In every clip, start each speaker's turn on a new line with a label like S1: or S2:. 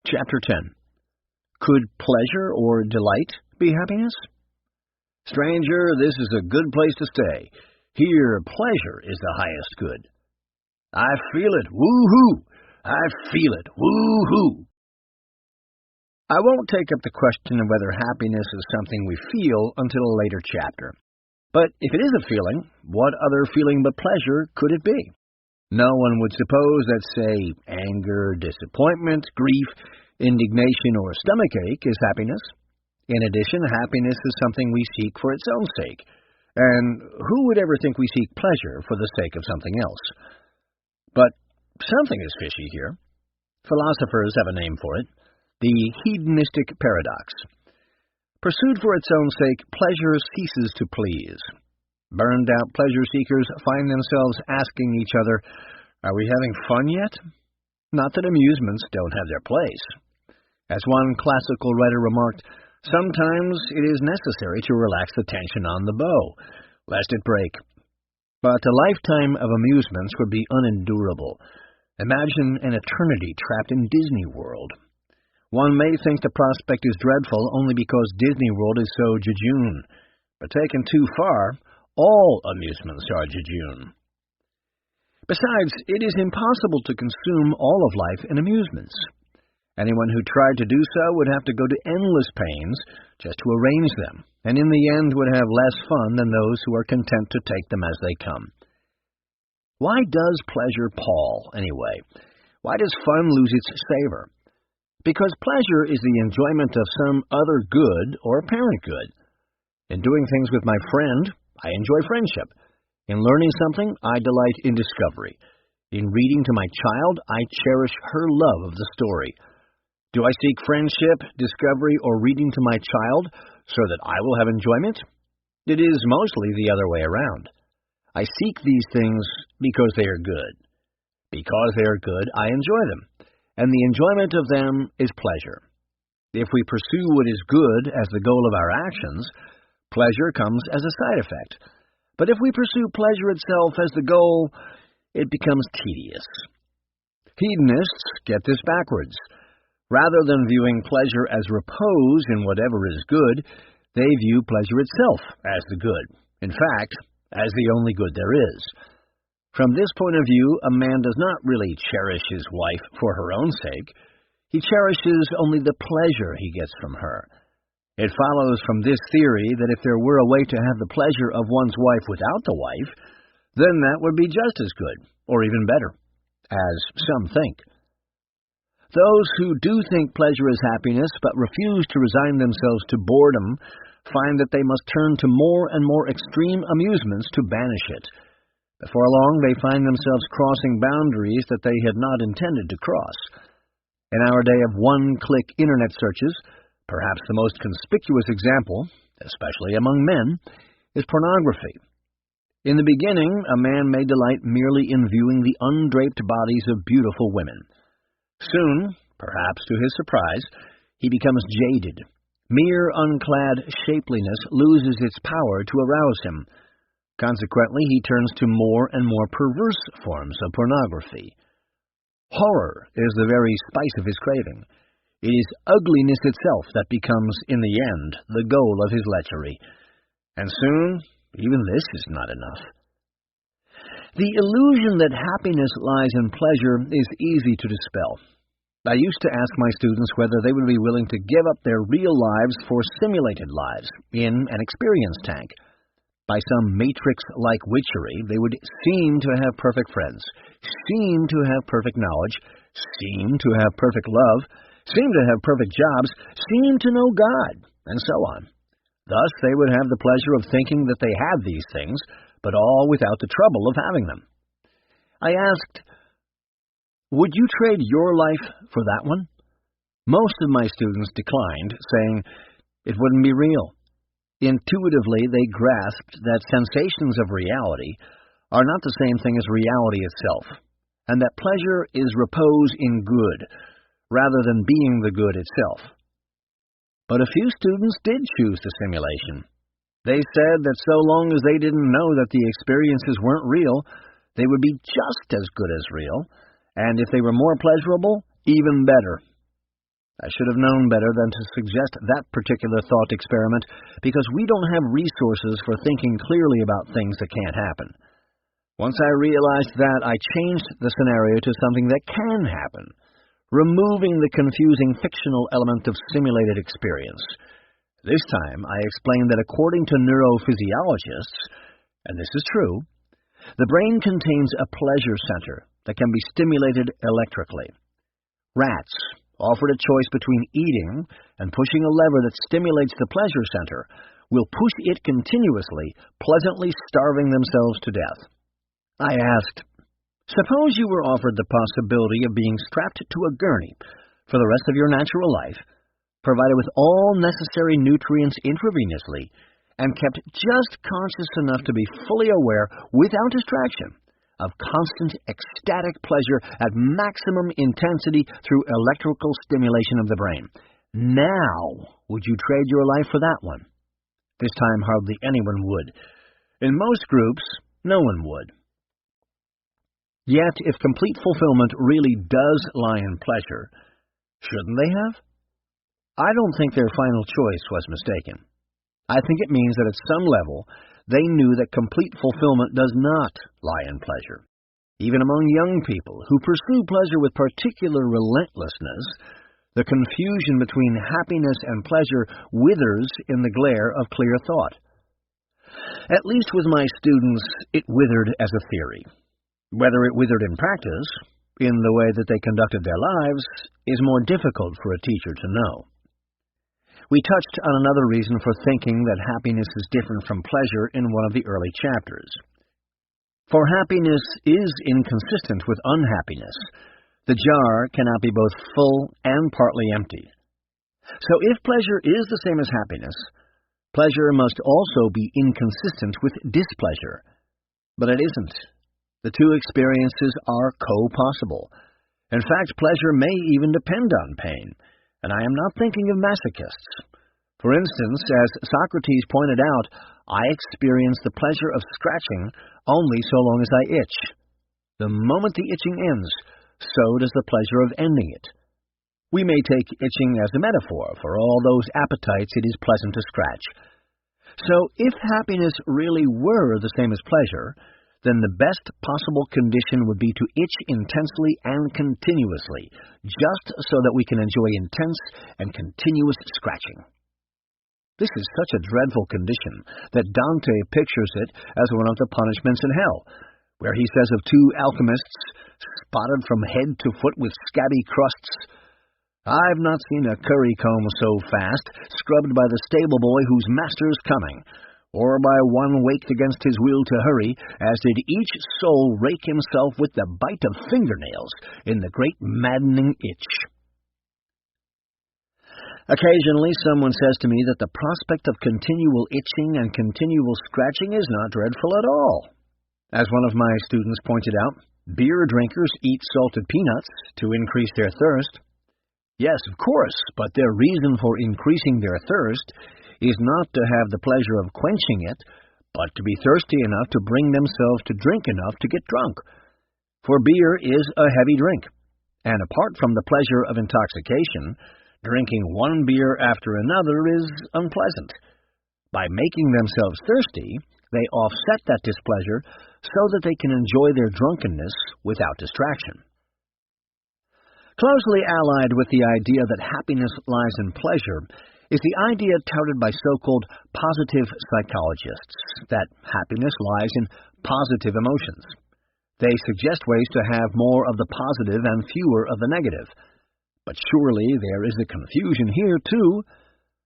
S1: Chapter 10. Could pleasure or delight be happiness? Stranger, this is a good place to stay. Here, pleasure is the highest good. I feel it, woo-hoo! I feel it, woo-hoo! I won't take up the question of whether happiness is something we feel until a later chapter. But if it is a feeling, what other feeling but pleasure could it be? No one would suppose that, say, anger, disappointment, grief, indignation, or stomachache is happiness. In addition, happiness is something we seek for its own sake. And who would ever think we seek pleasure for the sake of something else? But something is fishy here. Philosophers have a name for it. The hedonistic paradox. Pursued for its own sake, pleasure ceases to please. Burned-out pleasure-seekers find themselves asking each other, are we having fun yet? Not that amusements don't have their place. As one classical writer remarked, sometimes it is necessary to relax the tension on the bow, lest it break. But a lifetime of amusements would be unendurable. Imagine an eternity trapped in Disney World. One may think the prospect is dreadful only because Disney World is so jejune. But taken too far, all amusements are jejune. Besides, it is impossible to consume all of life in amusements. Anyone who tried to do so would have to go to endless pains just to arrange them, and in the end would have less fun than those who are content to take them as they come. Why does pleasure pall, anyway? Why does fun lose its savor? Because pleasure is the enjoyment of some other good or apparent good. In doing things with my friend, I enjoy friendship. In learning something, I delight in discovery. In reading to my child, I cherish her love of the story. Do I seek friendship, discovery, or reading to my child so that I will have enjoyment? It is mostly the other way around. I seek these things because they are good. Because they are good, I enjoy them, and the enjoyment of them is pleasure. If we pursue what is good as the goal of our actions, pleasure comes as a side effect. But if we pursue pleasure itself as the goal, it becomes tedious. Hedonists get this backwards. Rather than viewing pleasure as repose in whatever is good, they view pleasure itself as the good. In fact, as the only good there is. From this point of view, a man does not really cherish his wife for her own sake. He cherishes only the pleasure he gets from her. It follows from this theory that if there were a way to have the pleasure of one's wife without the wife, then that would be just as good, or even better, as some think. Those who do think pleasure is happiness but refuse to resign themselves to boredom find that they must turn to more and more extreme amusements to banish it. Before long, they find themselves crossing boundaries that they had not intended to cross. In our day of one-click internet searches, perhaps the most conspicuous example, especially among men, is pornography. In the beginning, a man may delight merely in viewing the undraped bodies of beautiful women. Soon, perhaps to his surprise, he becomes jaded. Mere unclad shapeliness loses its power to arouse him. Consequently, he turns to more and more perverse forms of pornography. Horror is the very spice of his craving. It is ugliness itself that becomes, in the end, the goal of his lechery. And soon, even this is not enough. The illusion that happiness lies in pleasure is easy to dispel. I used to ask my students whether they would be willing to give up their real lives for simulated lives in an experience tank. By some matrix-like witchery, they would seem to have perfect friends, seem to have perfect knowledge, seem to have perfect love, seem to have perfect jobs, seem to know God, and so on. Thus, they would have the pleasure of thinking that they had these things, but all without the trouble of having them. I asked, would you trade your life for that one? Most of my students declined, saying it wouldn't be real. Intuitively, they grasped that sensations of reality are not the same thing as reality itself, and that pleasure is repose in good, rather than being the good itself. But a few students did choose the simulation. They said that so long as they didn't know that the experiences weren't real, they would be just as good as real, and if they were more pleasurable, even better. I should have known better than to suggest that particular thought experiment, because we don't have resources for thinking clearly about things that can't happen. Once I realized that, I changed the scenario to something that can happen, removing the confusing fictional element of simulated experience. This time, I explained that according to neurophysiologists, and this is true, the brain contains a pleasure center that can be stimulated electrically. Rats, offered a choice between eating and pushing a lever that stimulates the pleasure center, will push it continuously, pleasantly starving themselves to death. I asked, suppose you were offered the possibility of being strapped to a gurney for the rest of your natural life, provided with all necessary nutrients intravenously, and kept just conscious enough to be fully aware, without distraction, of constant ecstatic pleasure at maximum intensity through electrical stimulation of the brain. Now, would you trade your life for that one? This time, hardly anyone would. In most groups, no one would. Yet, if complete fulfillment really does lie in pleasure, shouldn't they have? I don't think their final choice was mistaken. I think it means that at some level, they knew that complete fulfillment does not lie in pleasure. Even among young people who pursue pleasure with particular relentlessness, the confusion between happiness and pleasure withers in the glare of clear thought. At least with my students, it withered as a theory. Whether it withered in practice, in the way that they conducted their lives, is more difficult for a teacher to know. We touched on another reason for thinking that happiness is different from pleasure in one of the early chapters. For happiness is inconsistent with unhappiness. The jar cannot be both full and partly empty. So if pleasure is the same as happiness, pleasure must also be inconsistent with displeasure. But it isn't. The two experiences are co-possible. In fact, pleasure may even depend on pain. And I am not thinking of masochists. For instance, as Socrates pointed out, I experience the pleasure of scratching only so long as I itch. The moment the itching ends, so does the pleasure of ending it. We may take itching as a metaphor for all those appetites it is pleasant to scratch. So, if happiness really were the same as pleasure, then the best possible condition would be to itch intensely and continuously, just so that we can enjoy intense and continuous scratching. This is such a dreadful condition that Dante pictures it as one of the punishments in hell, where he says of two alchemists, spotted from head to foot with scabby crusts, "I've not seen a currycomb so fast, scrubbed by the stable boy whose master's coming, or by one waked against his will to hurry, as did each soul rake himself with the bite of fingernails in the great maddening itch." Occasionally someone says to me that the prospect of continual itching and continual scratching is not dreadful at all. As one of my students pointed out, beer drinkers eat salted peanuts to increase their thirst. Yes, of course, but their reason for increasing their thirst is not to have the pleasure of quenching it, but to be thirsty enough to bring themselves to drink enough to get drunk. For beer is a heavy drink, and apart from the pleasure of intoxication, drinking one beer after another is unpleasant. By making themselves thirsty, they offset that displeasure so that they can enjoy their drunkenness without distraction. Closely allied with the idea that happiness lies in pleasure is the idea touted by so-called positive psychologists that happiness lies in positive emotions. They suggest ways to have more of the positive and fewer of the negative. But surely there is a confusion here, too.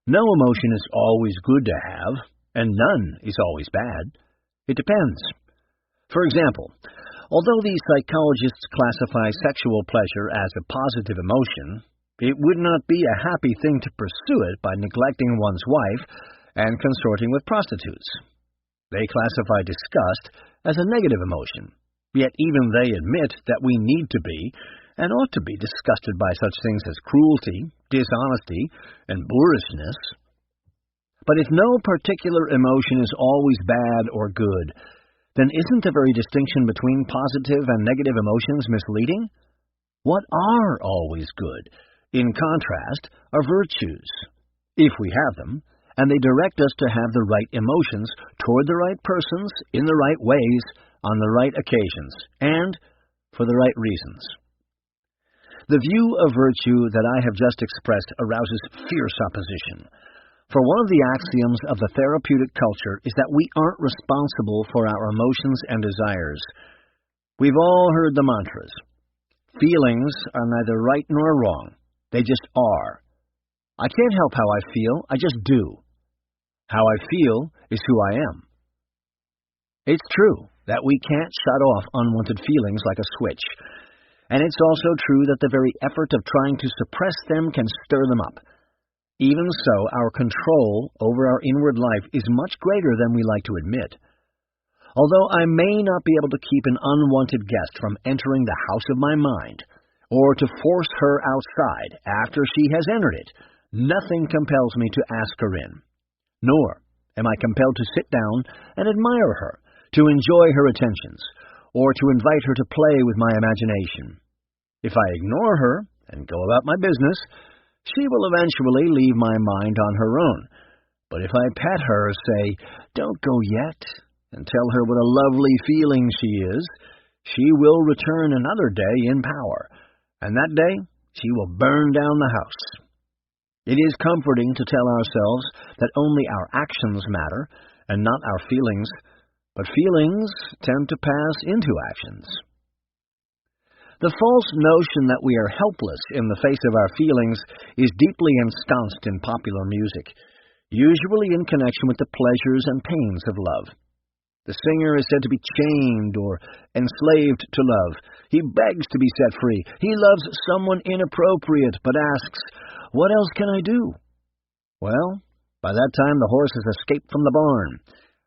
S1: No emotion is always good to have, and none is always bad. It depends. For example, although these psychologists classify sexual pleasure as a positive emotion, it would not be a happy thing to pursue it by neglecting one's wife and consorting with prostitutes. They classify disgust as a negative emotion, yet even they admit that we need to be and ought to be disgusted by such things as cruelty, dishonesty, and boorishness. But if no particular emotion is always bad or good, then isn't the very distinction between positive and negative emotions misleading? What are always good? In contrast, are virtues, if we have them, and they direct us to have the right emotions toward the right persons, in the right ways, on the right occasions, and for the right reasons. The view of virtue that I have just expressed arouses fierce opposition. For one of the axioms of the therapeutic culture is that we aren't responsible for our emotions and desires. We've all heard the mantras. Feelings are neither right nor wrong. They just are. I can't help how I feel, I just do. How I feel is who I am. It's true that we can't shut off unwanted feelings like a switch. And it's also true that the very effort of trying to suppress them can stir them up. Even so, our control over our inward life is much greater than we like to admit. Although I may not be able to keep an unwanted guest from entering the house of my mind, or to force her outside after she has entered it, nothing compels me to ask her in. Nor am I compelled to sit down and admire her, to enjoy her attentions, or to invite her to play with my imagination. If I ignore her and go about my business, she will eventually leave my mind on her own. But if I pet her, say, "Don't go yet," and tell her what a lovely feeling she is, she will return another day in power, and that day she will burn down the house. It is comforting to tell ourselves that only our actions matter, and not our feelings, but feelings tend to pass into actions. The false notion that we are helpless in the face of our feelings is deeply ensconced in popular music, usually in connection with the pleasures and pains of love. The singer is said to be chained or enslaved to love. He begs to be set free. He loves someone inappropriate, but asks, "What else can I do?" Well, by that time the horse has escaped from the barn.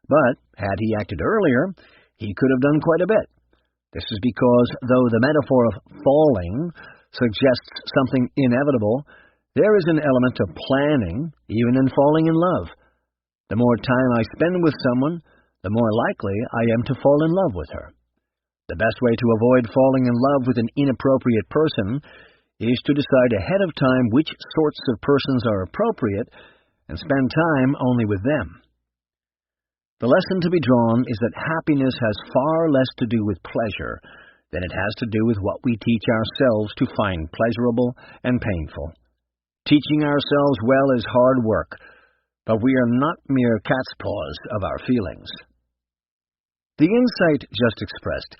S1: But, had he acted earlier, he could have done quite a bit. This is because, though the metaphor of falling suggests something inevitable, there is an element of planning, even in falling in love. The more time I spend with someone, the more likely I am to fall in love with her. The best way to avoid falling in love with an inappropriate person is to decide ahead of time which sorts of persons are appropriate and spend time only with them. The lesson to be drawn is that happiness has far less to do with pleasure than it has to do with what we teach ourselves to find pleasurable and painful. Teaching ourselves well is hard work, but we are not mere cat's paws of our feelings. The insight just expressed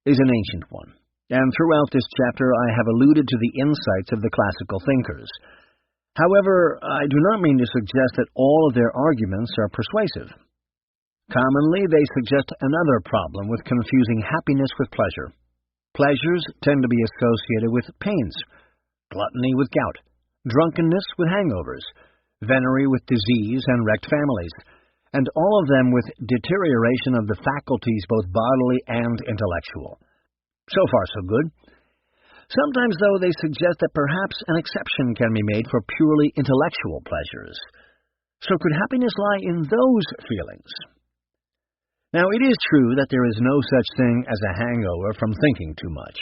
S1: is an ancient one, and throughout this chapter I have alluded to the insights of the classical thinkers. However, I do not mean to suggest that all of their arguments are persuasive. Commonly, they suggest another problem with confusing happiness with pleasure. Pleasures tend to be associated with pains, gluttony with gout, drunkenness with hangovers, venery with disease and wrecked families, and all of them with deterioration of the faculties both bodily and intellectual. So far, so good. Sometimes, though, they suggest that perhaps an exception can be made for purely intellectual pleasures. So could happiness lie in those feelings? Now, it is true that there is no such thing as a hangover from thinking too much.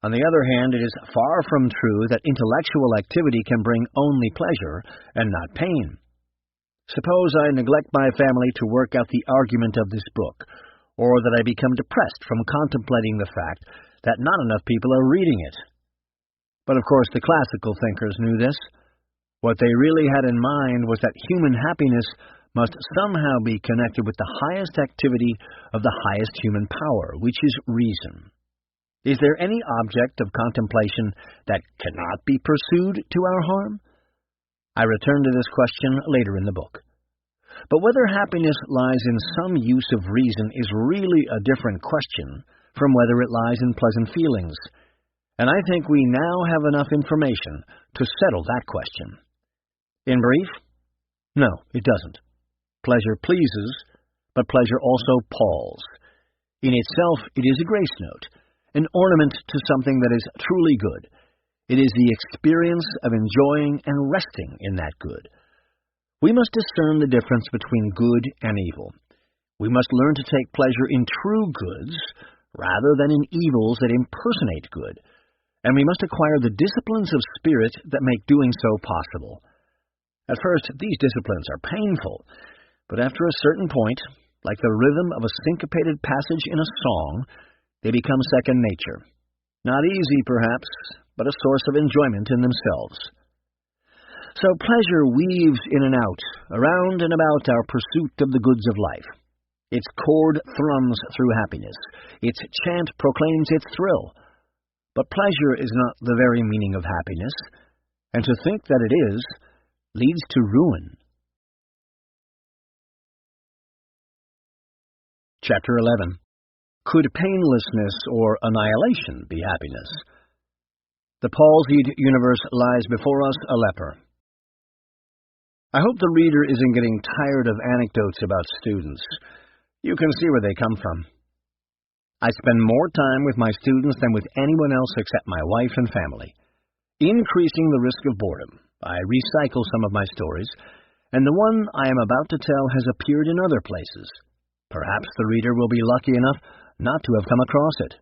S1: On the other hand, it is far from true that intellectual activity can bring only pleasure and not pain. Suppose I neglect my family to work out the argument of this book, or that I become depressed from contemplating the fact that not enough people are reading it. But of course the classical thinkers knew this. What they really had in mind was that human happiness must somehow be connected with the highest activity of the highest human power, which is reason. Is there any object of contemplation that cannot be pursued to our harm? I return to this question later in the book. But whether happiness lies in some use of reason is really a different question from whether it lies in pleasant feelings, and I think we now have enough information to settle that question. In brief, no, it doesn't. Pleasure pleases, but pleasure also palls. In itself, it is a grace note, an ornament to something that is truly good. It is the experience of enjoying and resting in that good. We must discern the difference between good and evil. We must learn to take pleasure in true goods rather than in evils that impersonate good, and we must acquire the disciplines of spirit that make doing so possible. At first, these disciplines are painful, but after a certain point, like the rhythm of a syncopated passage in a song, they become second nature. Not easy, perhaps, but a source of enjoyment in themselves. So pleasure weaves in and out, around and about our pursuit of the goods of life. Its chord thrums through happiness. Its chant proclaims its thrill. But pleasure is not the very meaning of happiness, and to think that it is leads to ruin. Chapter 11. Could painlessness or annihilation be happiness? The palsied universe lies before us a leper. I hope the reader isn't getting tired of anecdotes about students. You can see where they come from. I spend more time with my students than with anyone else except my wife and family. Increasing the risk of boredom, I recycle some of my stories, and the one I am about to tell has appeared in other places. Perhaps the reader will be lucky enough not to have come across it.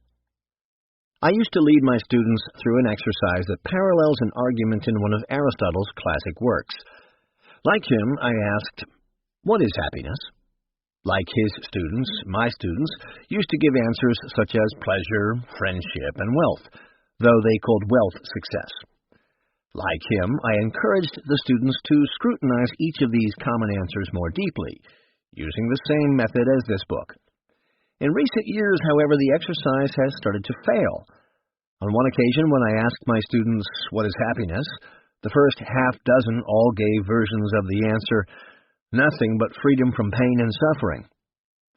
S1: I used to lead my students through an exercise that parallels an argument in one of Aristotle's classic works. Like him, I asked, "What is happiness?" Like his students, my students used to give answers such as pleasure, friendship, and wealth, though they called wealth success. Like him, I encouraged the students to scrutinize each of these common answers more deeply, using the same method as this book. In recent years, however, the exercise has started to fail. On one occasion, when I asked my students, "What is happiness?" the first half-dozen all gave versions of the answer, "Nothing but freedom from pain and suffering."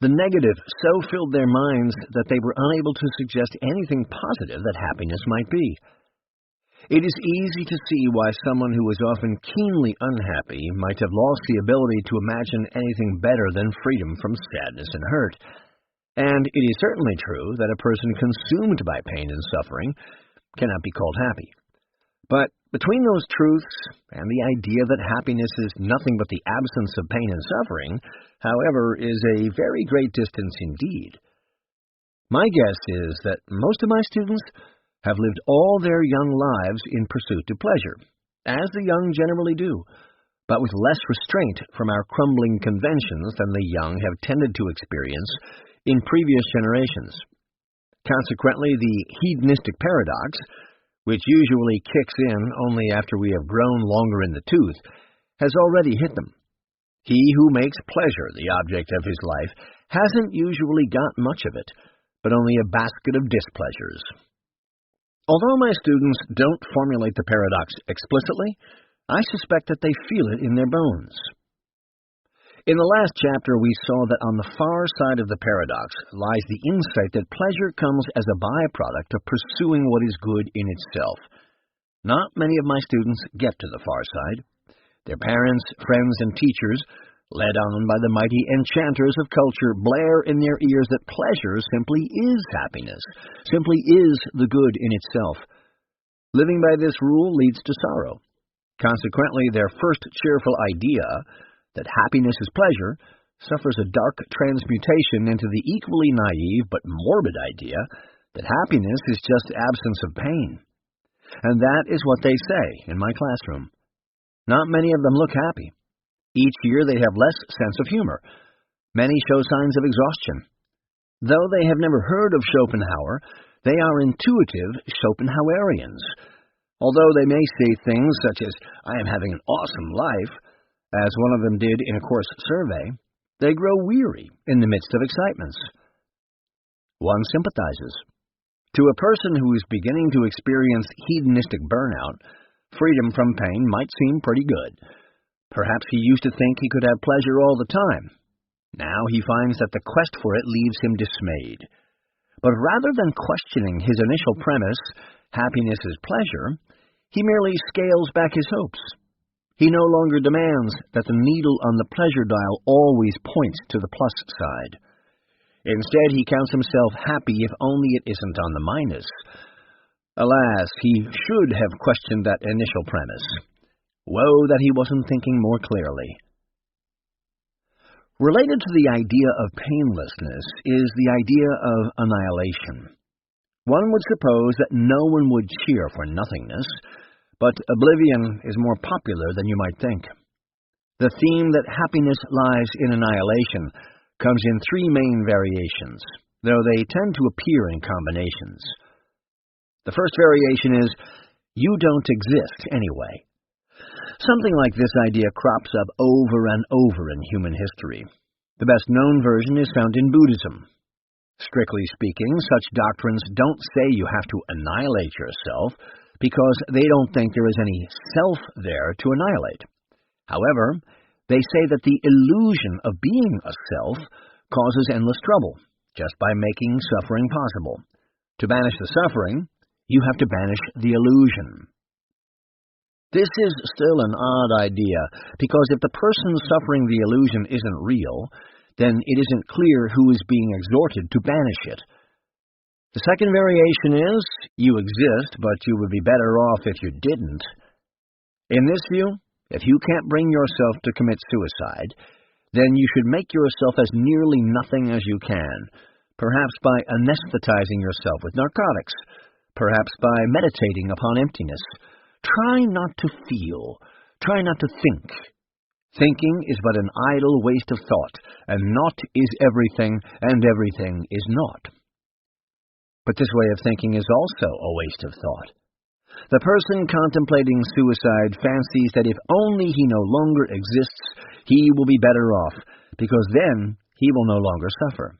S1: The negative so filled their minds that they were unable to suggest anything positive that happiness might be. It is easy to see why someone who was often keenly unhappy might have lost the ability to imagine anything better than freedom from sadness and hurt. And it is certainly true that a person consumed by pain and suffering cannot be called happy. But between those truths and the idea that happiness is nothing but the absence of pain and suffering, however, is a very great distance indeed. My guess is that most of my students have lived all their young lives in pursuit of pleasure, as the young generally do, but with less restraint from our crumbling conventions than the young have tended to experience in previous generations. Consequently, the hedonistic paradox, which usually kicks in only after we have grown longer in the tooth, has already hit them. He who makes pleasure the object of his life hasn't usually got much of it, but only a basket of displeasures. Although my students don't formulate the paradox explicitly, I suspect that they feel it in their bones. In the last chapter, we saw that on the far side of the paradox lies the insight that pleasure comes as a byproduct of pursuing what is good in itself. Not many of my students get to the far side. Their parents, friends, and teachers, led on by the mighty enchanters of culture, blare in their ears that pleasure simply is happiness, simply is the good in itself. Living by this rule leads to sorrow. Consequently, their first cheerful idea that happiness is pleasure suffers a dark transmutation into the equally naive but morbid idea that happiness is just absence of pain. And that is what they say in my classroom. Not many of them look happy. Each year they have less sense of humor. Many show signs of exhaustion. Though they have never heard of Schopenhauer, they are intuitive Schopenhauerians. Although they may say things such as, "I am having an awesome life," as one of them did in a course survey, they grow weary in the midst of excitements. One sympathizes. To a person who is beginning to experience hedonistic burnout, freedom from pain might seem pretty good. Perhaps he used to think he could have pleasure all the time. Now he finds that the quest for it leaves him dismayed. But rather than questioning his initial premise, happiness is pleasure, he merely scales back his hopes. He no longer demands that the needle on the pleasure dial always points to the plus side. Instead, he counts himself happy if only it isn't on the minus. Alas, he should have questioned that initial premise. Woe that he wasn't thinking more clearly. Related to the idea of painlessness is the idea of annihilation. One would suppose that no one would cheer for nothingness, but oblivion is more popular than you might think. The theme that happiness lies in annihilation comes in three main variations, though they tend to appear in combinations. The first variation is, you don't exist anyway. Something like this idea crops up over and over in human history. The best-known version is found in Buddhism. Strictly speaking, such doctrines don't say you have to annihilate yourself, because they don't think there is any self there to annihilate. However, they say that the illusion of being a self causes endless trouble, just by making suffering possible. To banish the suffering, you have to banish the illusion. This is still an odd idea, because if the person suffering the illusion isn't real, then it isn't clear who is being exhorted to banish it. The second variation is, you exist, but you would be better off if you didn't. In this view, if you can't bring yourself to commit suicide, then you should make yourself as nearly nothing as you can, perhaps by anesthetizing yourself with narcotics, perhaps by meditating upon emptiness. Try not to feel. Try not to think. Thinking is but an idle waste of thought, and naught is everything, and everything is naught. But this way of thinking is also a waste of thought. The person contemplating suicide fancies that if only he no longer exists, he will be better off, because then he will no longer suffer.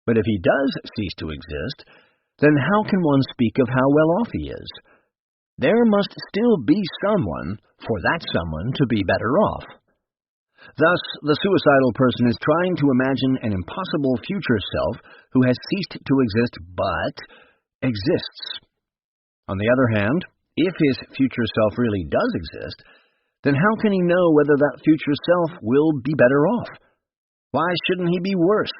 S1: But if he does cease to exist, then how can one speak of how well off he is? There must still be someone for that someone to be better off. Thus, the suicidal person is trying to imagine an impossible future self who has ceased to exist but exists. On the other hand, if his future self really does exist, then how can he know whether that future self will be better off? Why shouldn't he be worse?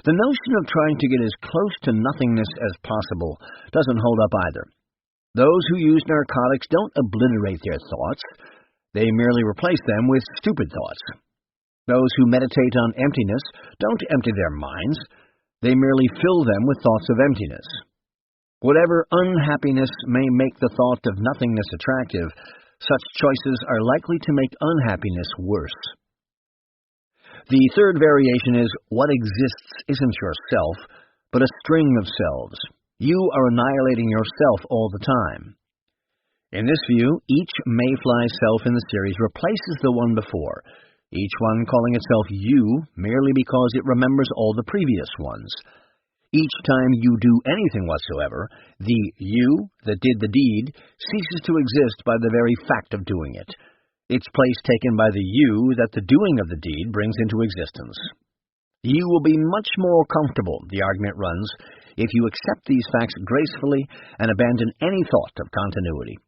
S1: The notion of trying to get as close to nothingness as possible doesn't hold up either. Those who use narcotics don't obliterate their thoughts. They merely replace them with stupid thoughts. Those who meditate on emptiness don't empty their minds. They merely fill them with thoughts of emptiness. Whatever unhappiness may make the thought of nothingness attractive, such choices are likely to make unhappiness worse. The third variation is, what exists isn't yourself, but a string of selves. You are annihilating yourself all the time. In this view, each mayfly self in the series replaces the one before, each one calling itself you merely because it remembers all the previous ones. Each time you do anything whatsoever, the you that did the deed ceases to exist by the very fact of doing it, its place taken by the you that the doing of the deed brings into existence. You will be much more comfortable, the argument runs, if you accept these facts gracefully and abandon any thought of continuity.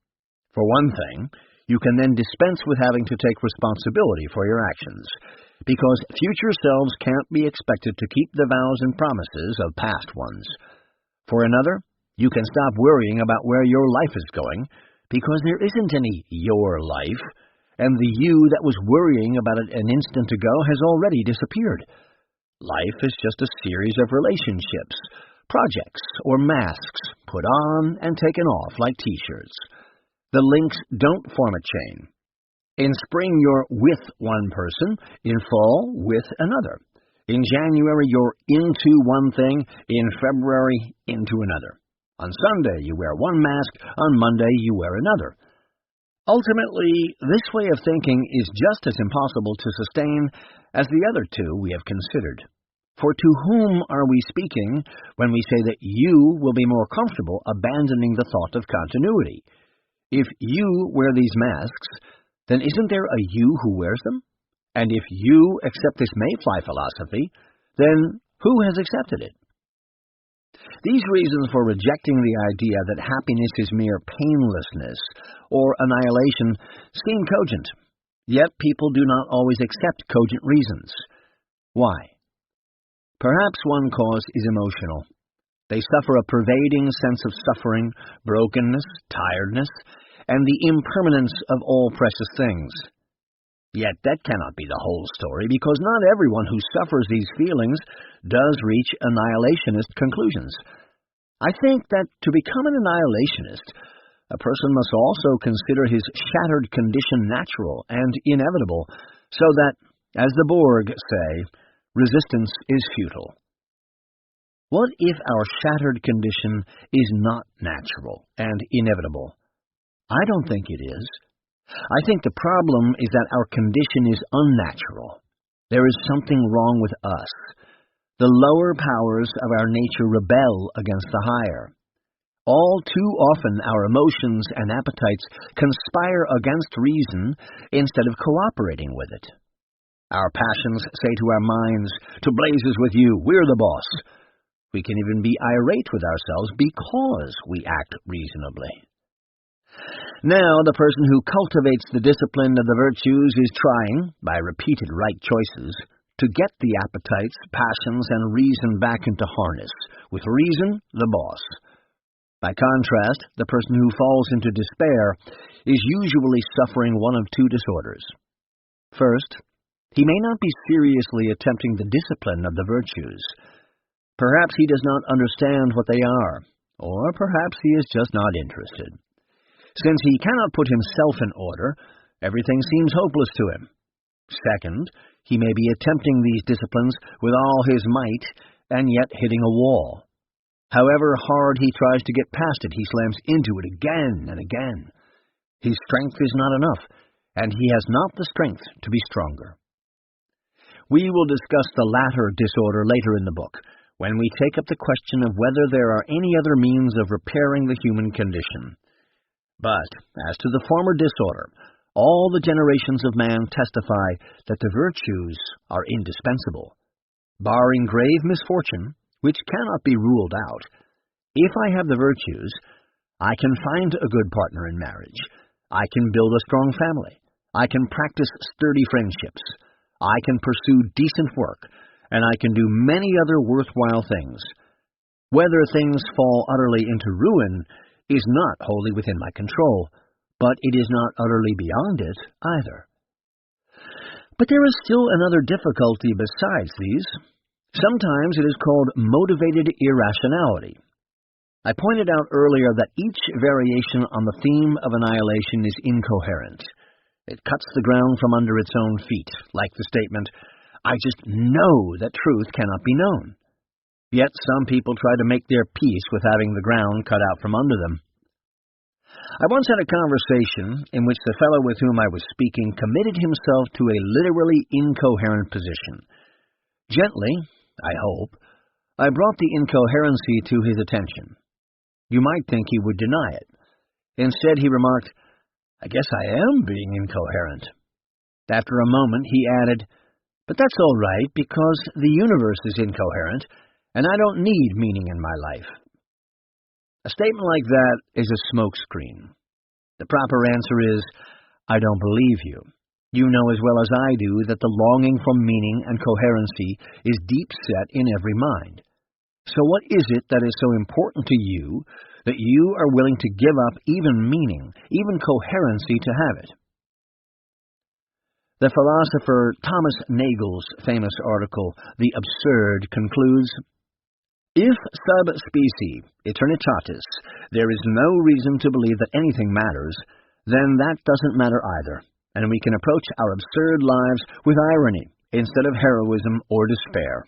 S1: For one thing, you can then dispense with having to take responsibility for your actions, because future selves can't be expected to keep the vows and promises of past ones. For another, you can stop worrying about where your life is going, because there isn't any your life, and the you that was worrying about it an instant ago has already disappeared. Life is just a series of relationships, projects, or masks put on and taken off like t-shirts. The links don't form a chain. In spring, you're with one person. In fall, with another. In January, you're into one thing. In February, into another. On Sunday, you wear one mask. On Monday, you wear another. Ultimately, this way of thinking is just as impossible to sustain as the other two we have considered. For to whom are we speaking when we say that you will be more comfortable abandoning the thought of continuity? If you wear these masks, then isn't there a you who wears them? And if you accept this mayfly philosophy, then who has accepted it? These reasons for rejecting the idea that happiness is mere painlessness or annihilation seem cogent, yet people do not always accept cogent reasons. Why? Perhaps one cause is emotional. They suffer a pervading sense of suffering, brokenness, tiredness, and the impermanence of all precious things. Yet that cannot be the whole story, because not everyone who suffers these feelings does reach annihilationist conclusions. I think that to become an annihilationist, a person must also consider his shattered condition natural and inevitable, so that, as the Borg say, resistance is futile. What if our shattered condition is not natural and inevitable? I don't think it is. I think the problem is that our condition is unnatural. There is something wrong with us. The lower powers of our nature rebel against the higher. All too often our emotions and appetites conspire against reason instead of cooperating with it. Our passions say to our minds, "To blazes with you, we're the boss." We can even be irate with ourselves because we act reasonably. Now, the person who cultivates the discipline of the virtues is trying, by repeated right choices, to get the appetites, passions, and reason back into harness, with reason the boss. By contrast, the person who falls into despair is usually suffering one of two disorders. First, he may not be seriously attempting the discipline of the virtues. Perhaps he does not understand what they are, or perhaps he is just not interested. Since he cannot put himself in order, everything seems hopeless to him. Second, he may be attempting these disciplines with all his might, and yet hitting a wall. However hard he tries to get past it, he slams into it again and again. His strength is not enough, and he has not the strength to be stronger. We will discuss the latter disorder later in the book, when we take up the question of whether there are any other means of repairing the human condition. But, as to the former disorder, all the generations of man testify that the virtues are indispensable. Barring grave misfortune, which cannot be ruled out, if I have the virtues, I can find a good partner in marriage. I can build a strong family. I can practice sturdy friendships. I can pursue decent work, and I can do many other worthwhile things. Whether things fall utterly into ruin is not wholly within my control, but it is not utterly beyond it either. But there is still another difficulty besides these. Sometimes it is called motivated irrationality. I pointed out earlier that each variation on the theme of annihilation is incoherent. It cuts the ground from under its own feet, like the statement, "I just know that truth cannot be known." Yet some people try to make their peace with having the ground cut out from under them. I once had a conversation in which the fellow with whom I was speaking committed himself to a literally incoherent position. Gently, I hope, I brought the incoherency to his attention. You might think he would deny it. Instead, he remarked, "I guess I am being incoherent." After a moment, he added, "But that's all right, because the universe is incoherent, and I don't need meaning in my life." A statement like that is a smokescreen. The proper answer is, "I don't believe you. You know as well as I do that the longing for meaning and coherency is deep-set in every mind. So what is it that is so important to you that you are willing to give up even meaning, even coherency to have it?" The philosopher Thomas Nagel's famous article, "The Absurd," concludes, "If sub specie eternitatis there is no reason to believe that anything matters, then that doesn't matter either, and we can approach our absurd lives with irony instead of heroism or despair."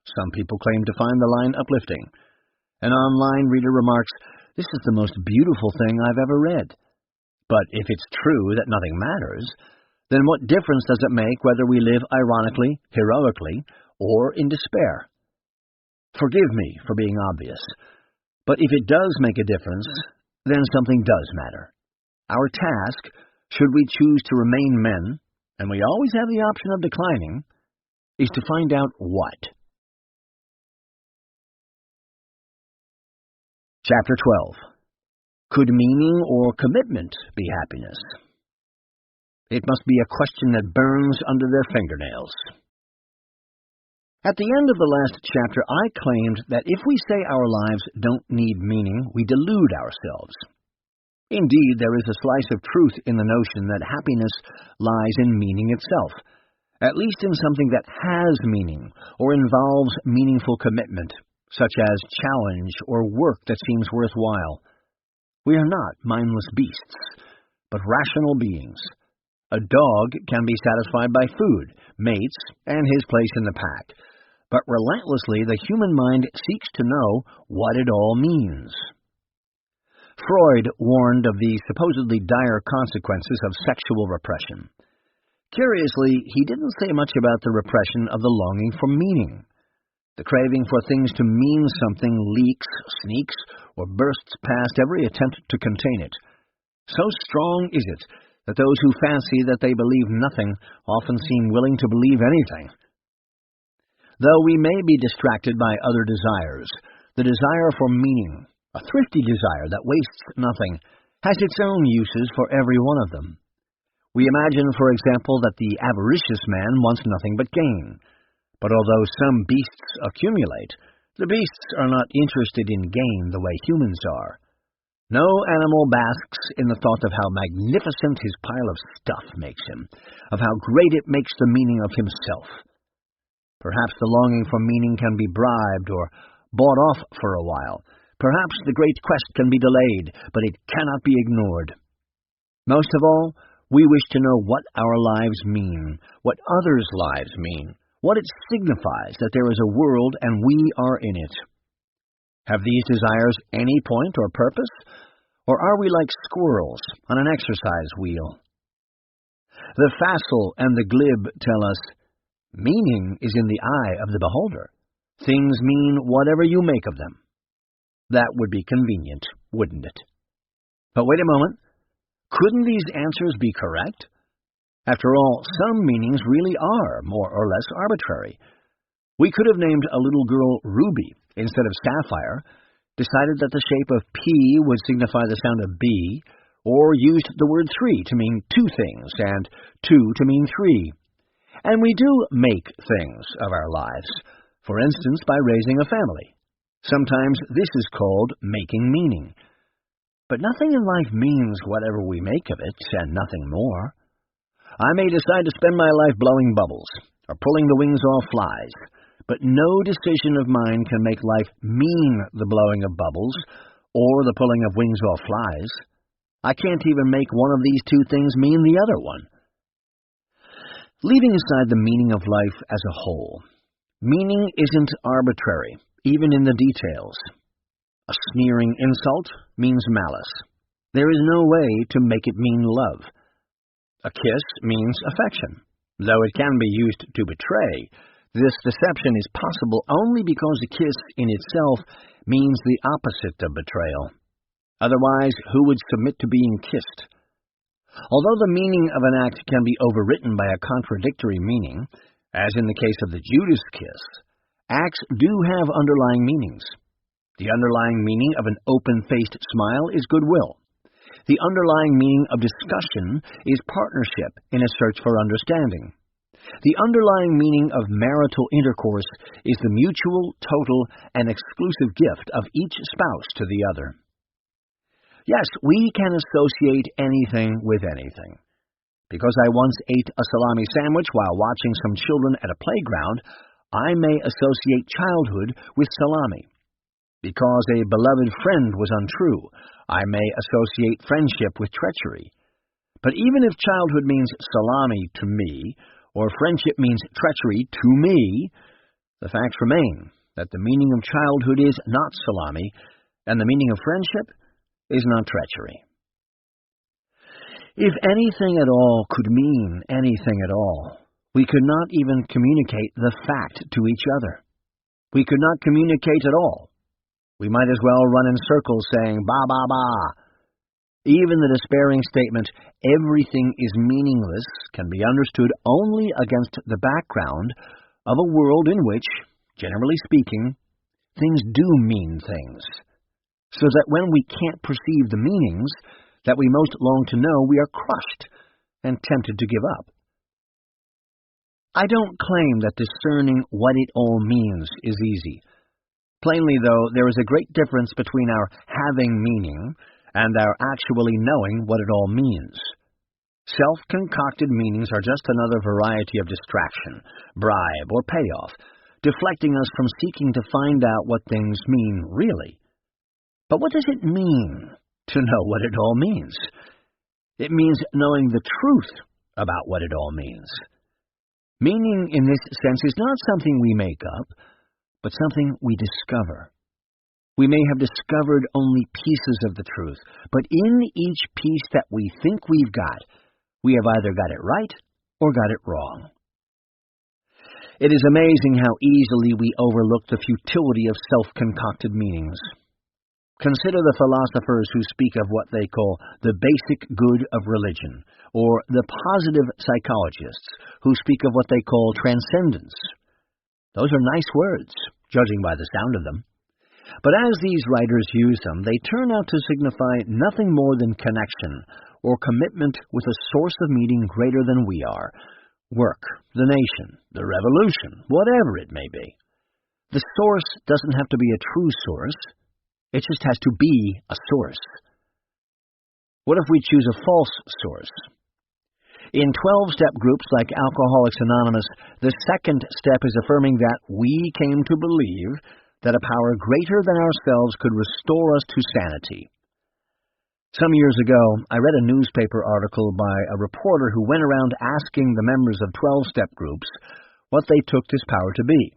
S1: Some people claim to find the line uplifting. An online reader remarks, "This is the most beautiful thing I've ever read." But if it's true that nothing matters, then what difference does it make whether we live ironically, heroically, or in despair? Forgive me for being obvious, but if it does make a difference, then something does matter. Our task, should we choose to remain men, and we always have the option of declining, is to find out what. Chapter 12. Could meaning or commitment be happiness? It must be a question that burns under their fingernails. At the end of the last chapter, I claimed that if we say our lives don't need meaning, we delude ourselves. Indeed, there is a slice of truth in the notion that happiness lies in meaning itself, at least in something that has meaning or involves meaningful commitment, such as challenge or work that seems worthwhile. We are not mindless beasts, but rational beings. A dog can be satisfied by food, mates, and his place in the pack, but relentlessly the human mind seeks to know what it all means. Freud warned of the supposedly dire consequences of sexual repression. Curiously, he didn't say much about the repression of the longing for meaning. The craving for things to mean something leaks, sneaks, or bursts past every attempt to contain it. So strong is it that those who fancy that they believe nothing often seem willing to believe anything. Though we may be distracted by other desires, the desire for meaning, a thrifty desire that wastes nothing, has its own uses for every one of them. We imagine, for example, that the avaricious man wants nothing but gain. But although some beasts accumulate, the beasts are not interested in gain the way humans are. No animal basks in the thought of how magnificent his pile of stuff makes him, of how great it makes the meaning of himself. Perhaps the longing for meaning can be bribed or bought off for a while. Perhaps the great quest can be delayed, but it cannot be ignored. Most of all, we wish to know what our lives mean, what others' lives mean, what it signifies that there is a world and we are in it. Have these desires any point or purpose, or are we like squirrels on an exercise wheel? The facile and the glib tell us, meaning is in the eye of the beholder. Things mean whatever you make of them. That would be convenient, wouldn't it? But wait a moment. Couldn't these answers be correct? After all, some meanings really are more or less arbitrary. We could have named a little girl Ruby instead of Sapphire, decided that the shape of P would signify the sound of B, or used the word 3 to mean two things and 2 to mean 3. And we do make things of our lives, for instance, by raising a family. Sometimes this is called making meaning. But nothing in life means whatever we make of it, and nothing more. I may decide to spend my life blowing bubbles, or pulling the wings off flies, but no decision of mine can make life mean the blowing of bubbles, or the pulling of wings off flies. I can't even make one of these two things mean the other one. Leaving aside the meaning of life as a whole, meaning isn't arbitrary, even in the details. A sneering insult means malice. There is no way to make it mean love. A kiss means affection. Though it can be used to betray, this deception is possible only because a kiss in itself means the opposite of betrayal. Otherwise, who would submit to being kissed? Although the meaning of an act can be overwritten by a contradictory meaning, as in the case of the Judas kiss, acts do have underlying meanings. The underlying meaning of an open-faced smile is goodwill. The underlying meaning of discussion is partnership in a search for understanding. The underlying meaning of marital intercourse is the mutual, total, and exclusive gift of each spouse to the other. Yes, we can associate anything with anything. Because I once ate a salami sandwich while watching some children at a playground, I may associate childhood with salami. Because a beloved friend was untrue, I may associate friendship with treachery. But even if childhood means salami to me, or friendship means treachery to me, the facts remain that the meaning of childhood is not salami, and the meaning of friendship is not treachery. If anything at all could mean anything at all, we could not even communicate the fact to each other. We could not communicate at all. We might as well run in circles saying, ba, ba, ba. Even the despairing statement, everything is meaningless, can be understood only against the background of a world in which, generally speaking, things do mean things, so that when we can't perceive the meanings that we most long to know, we are crushed and tempted to give up. I don't claim that discerning what it all means is easy. Plainly, though, there is a great difference between our having meaning and our actually knowing what it all means. Self-concocted meanings are just another variety of distraction, bribe, or payoff, deflecting us from seeking to find out what things mean really. But what does it mean to know what it all means? It means knowing the truth about what it all means. Meaning in this sense is not something we make up, but something we discover. We may have discovered only pieces of the truth, but in each piece that we think we've got, we have either got it right or got it wrong. It is amazing how easily we overlook the futility of self-concocted meanings. Consider the philosophers who speak of what they call the basic good of religion, or the positive psychologists who speak of what they call transcendence. Those are nice words, judging by the sound of them. But as these writers use them, they turn out to signify nothing more than connection or commitment with a source of meaning greater than we are. Work, the nation, the revolution, whatever it may be. The source doesn't have to be a true source. It just has to be a source. What if we choose a false source? In 12-step groups like Alcoholics Anonymous, the second step is affirming that we came to believe that a power greater than ourselves could restore us to sanity. Some years ago, I read a newspaper article by a reporter who went around asking the members of 12-step groups what they took this power to be.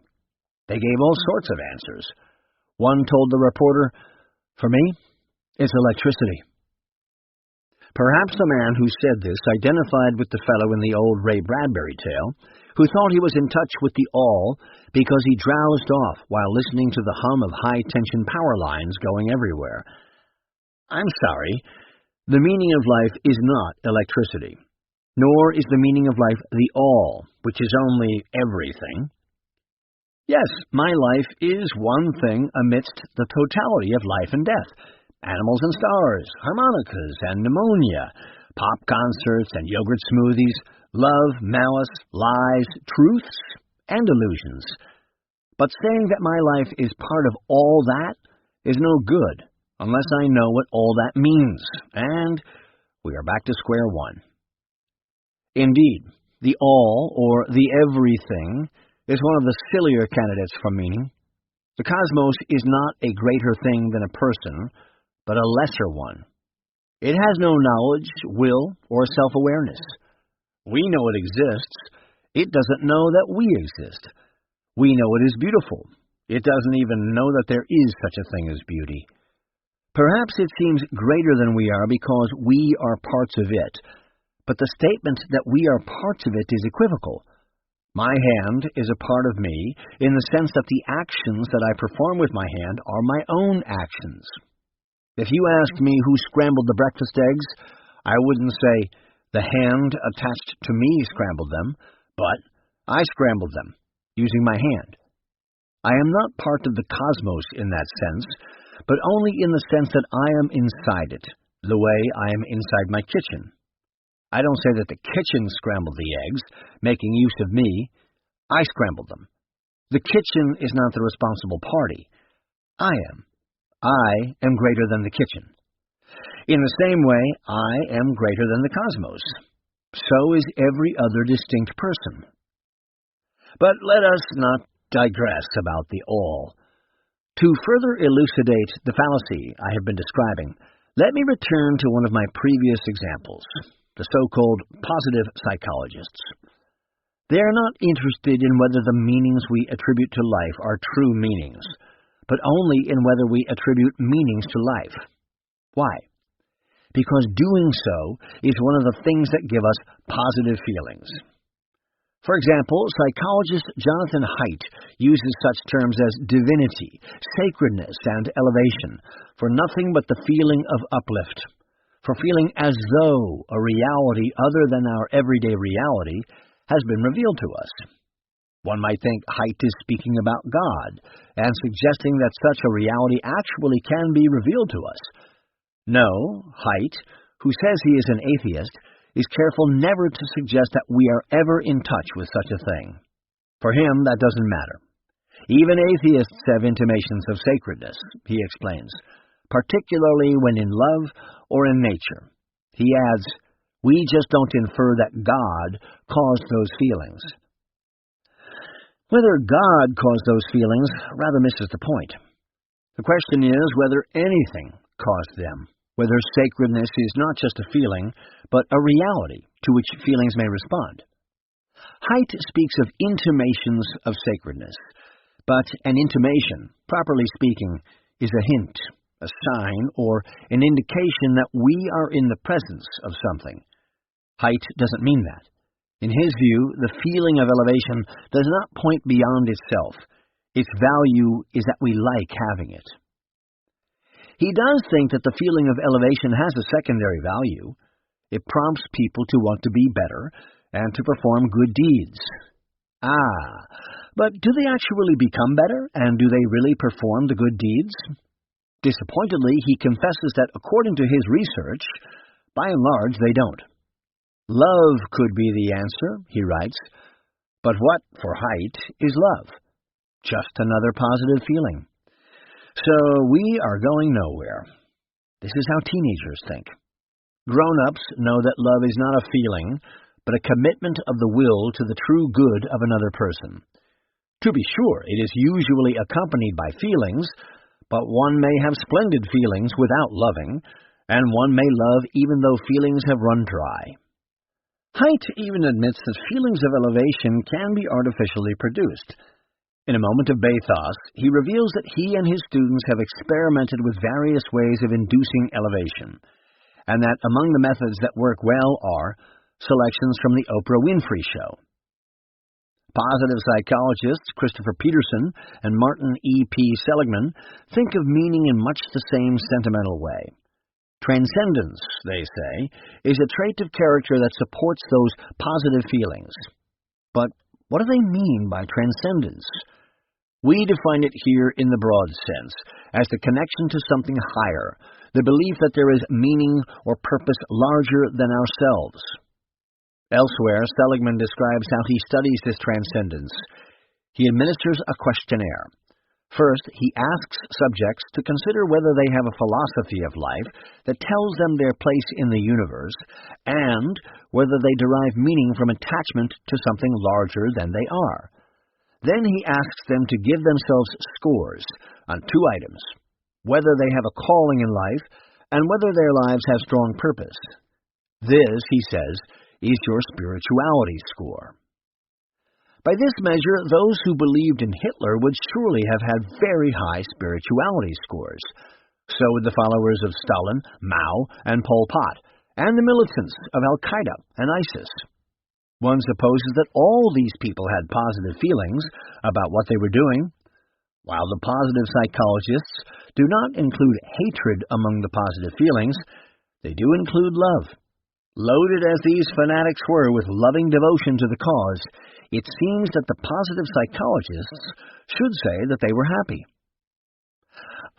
S1: They gave all sorts of answers. One told the reporter, "For me, it's electricity." Perhaps the man who said this identified with the fellow in the old Ray Bradbury tale, who thought he was in touch with the all because he drowsed off while listening to the hum of high-tension power lines going everywhere. I'm sorry, the meaning of life is not electricity, nor is the meaning of life the all, which is only everything. Yes, my life is one thing amidst the totality of life and death. Animals and stars, harmonicas and pneumonia, pop concerts and yogurt smoothies, love, malice, lies, truths, and illusions. But saying that my life is part of all that is no good unless I know what all that means, and we are back to square one. Indeed, the all, or the everything, is one of the sillier candidates for meaning. The cosmos is not a greater thing than a person, but a lesser one. It has no knowledge, will, or self-awareness. We know it exists. It doesn't know that we exist. We know it is beautiful. It doesn't even know that there is such a thing as beauty. Perhaps it seems greater than we are because we are parts of it, but the statement that we are parts of it is equivocal. My hand is a part of me in the sense that the actions that I perform with my hand are my own actions. If you asked me who scrambled the breakfast eggs, I wouldn't say, the hand attached to me scrambled them, but I scrambled them, using my hand. I am not part of the cosmos in that sense, but only in the sense that I am inside it, the way I am inside my kitchen. I don't say that the kitchen scrambled the eggs, making use of me. I scrambled them. The kitchen is not the responsible party. I am. I am greater than the kitchen. In the same way, I am greater than the cosmos. So is every other distinct person. But let us not digress about the all. To further elucidate the fallacy I have been describing, let me return to one of my previous examples, the so-called positive psychologists. They are not interested in whether the meanings we attribute to life are true meanings, but only in whether we attribute meanings to life. Why? Because doing so is one of the things that give us positive feelings. For example, psychologist Jonathan Haidt uses such terms as divinity, sacredness, and elevation for nothing but the feeling of uplift, for feeling as though a reality other than our everyday reality has been revealed to us. One might think Haidt is speaking about God and suggesting that such a reality actually can be revealed to us. No, Haidt, who says he is an atheist, is careful never to suggest that we are ever in touch with such a thing. For him, that doesn't matter. Even atheists have intimations of sacredness, he explains. particularly when in love or in nature. He adds, we just don't infer that God caused those feelings. Whether God caused those feelings rather misses the point. The question is whether anything caused them, whether sacredness is not just a feeling, but a reality to which feelings may respond. Haidt speaks of intimations of sacredness, but an intimation, properly speaking, is a hint, a sign, or an indication that we are in the presence of something. Haidt doesn't mean that. In his view, the feeling of elevation does not point beyond itself. Its value is that we like having it. He does think that the feeling of elevation has a secondary value. It prompts people to want to be better and to perform good deeds. But do they actually become better, and do they really perform the good deeds? Disappointedly, he confesses that according to his research, by and large, they don't. Love could be the answer, he writes, but what, for Haidt, is love? Just another positive feeling. So we are going nowhere. This is how teenagers think. Grown-ups know that love is not a feeling, but a commitment of the will to the true good of another person. To be sure, it is usually accompanied by feelings, but one may have splendid feelings without loving, and one may love even though feelings have run dry. Haidt even admits that feelings of elevation can be artificially produced. In a moment of bathos, he reveals that he and his students have experimented with various ways of inducing elevation, and that among the methods that work well are selections from the Oprah Winfrey Show. Positive psychologists Christopher Peterson and Martin E. P. Seligman think of meaning in much the same sentimental way. Transcendence, they say, is a trait of character that supports those positive feelings. But what do they mean by transcendence? We define it here in the broad sense, as the connection to something higher, the belief that there is meaning or purpose larger than ourselves. Elsewhere, Seligman describes how he studies this transcendence. He administers a questionnaire. First, he asks subjects to consider whether they have a philosophy of life that tells them their place in the universe, and whether they derive meaning from attachment to something larger than they are. Then he asks them to give themselves scores on two items: whether they have a calling in life, and whether their lives have strong purpose. This, he says, is your spirituality score. By this measure, those who believed in Hitler would surely have had very high spirituality scores. So would the followers of Stalin, Mao, and Pol Pot, and the militants of Al-Qaeda and ISIS. One supposes that all these people had positive feelings about what they were doing. While the positive psychologists do not include hatred among the positive feelings, they do include love. Loaded as these fanatics were with loving devotion to the cause, it seems that the positive psychologists should say that they were happy.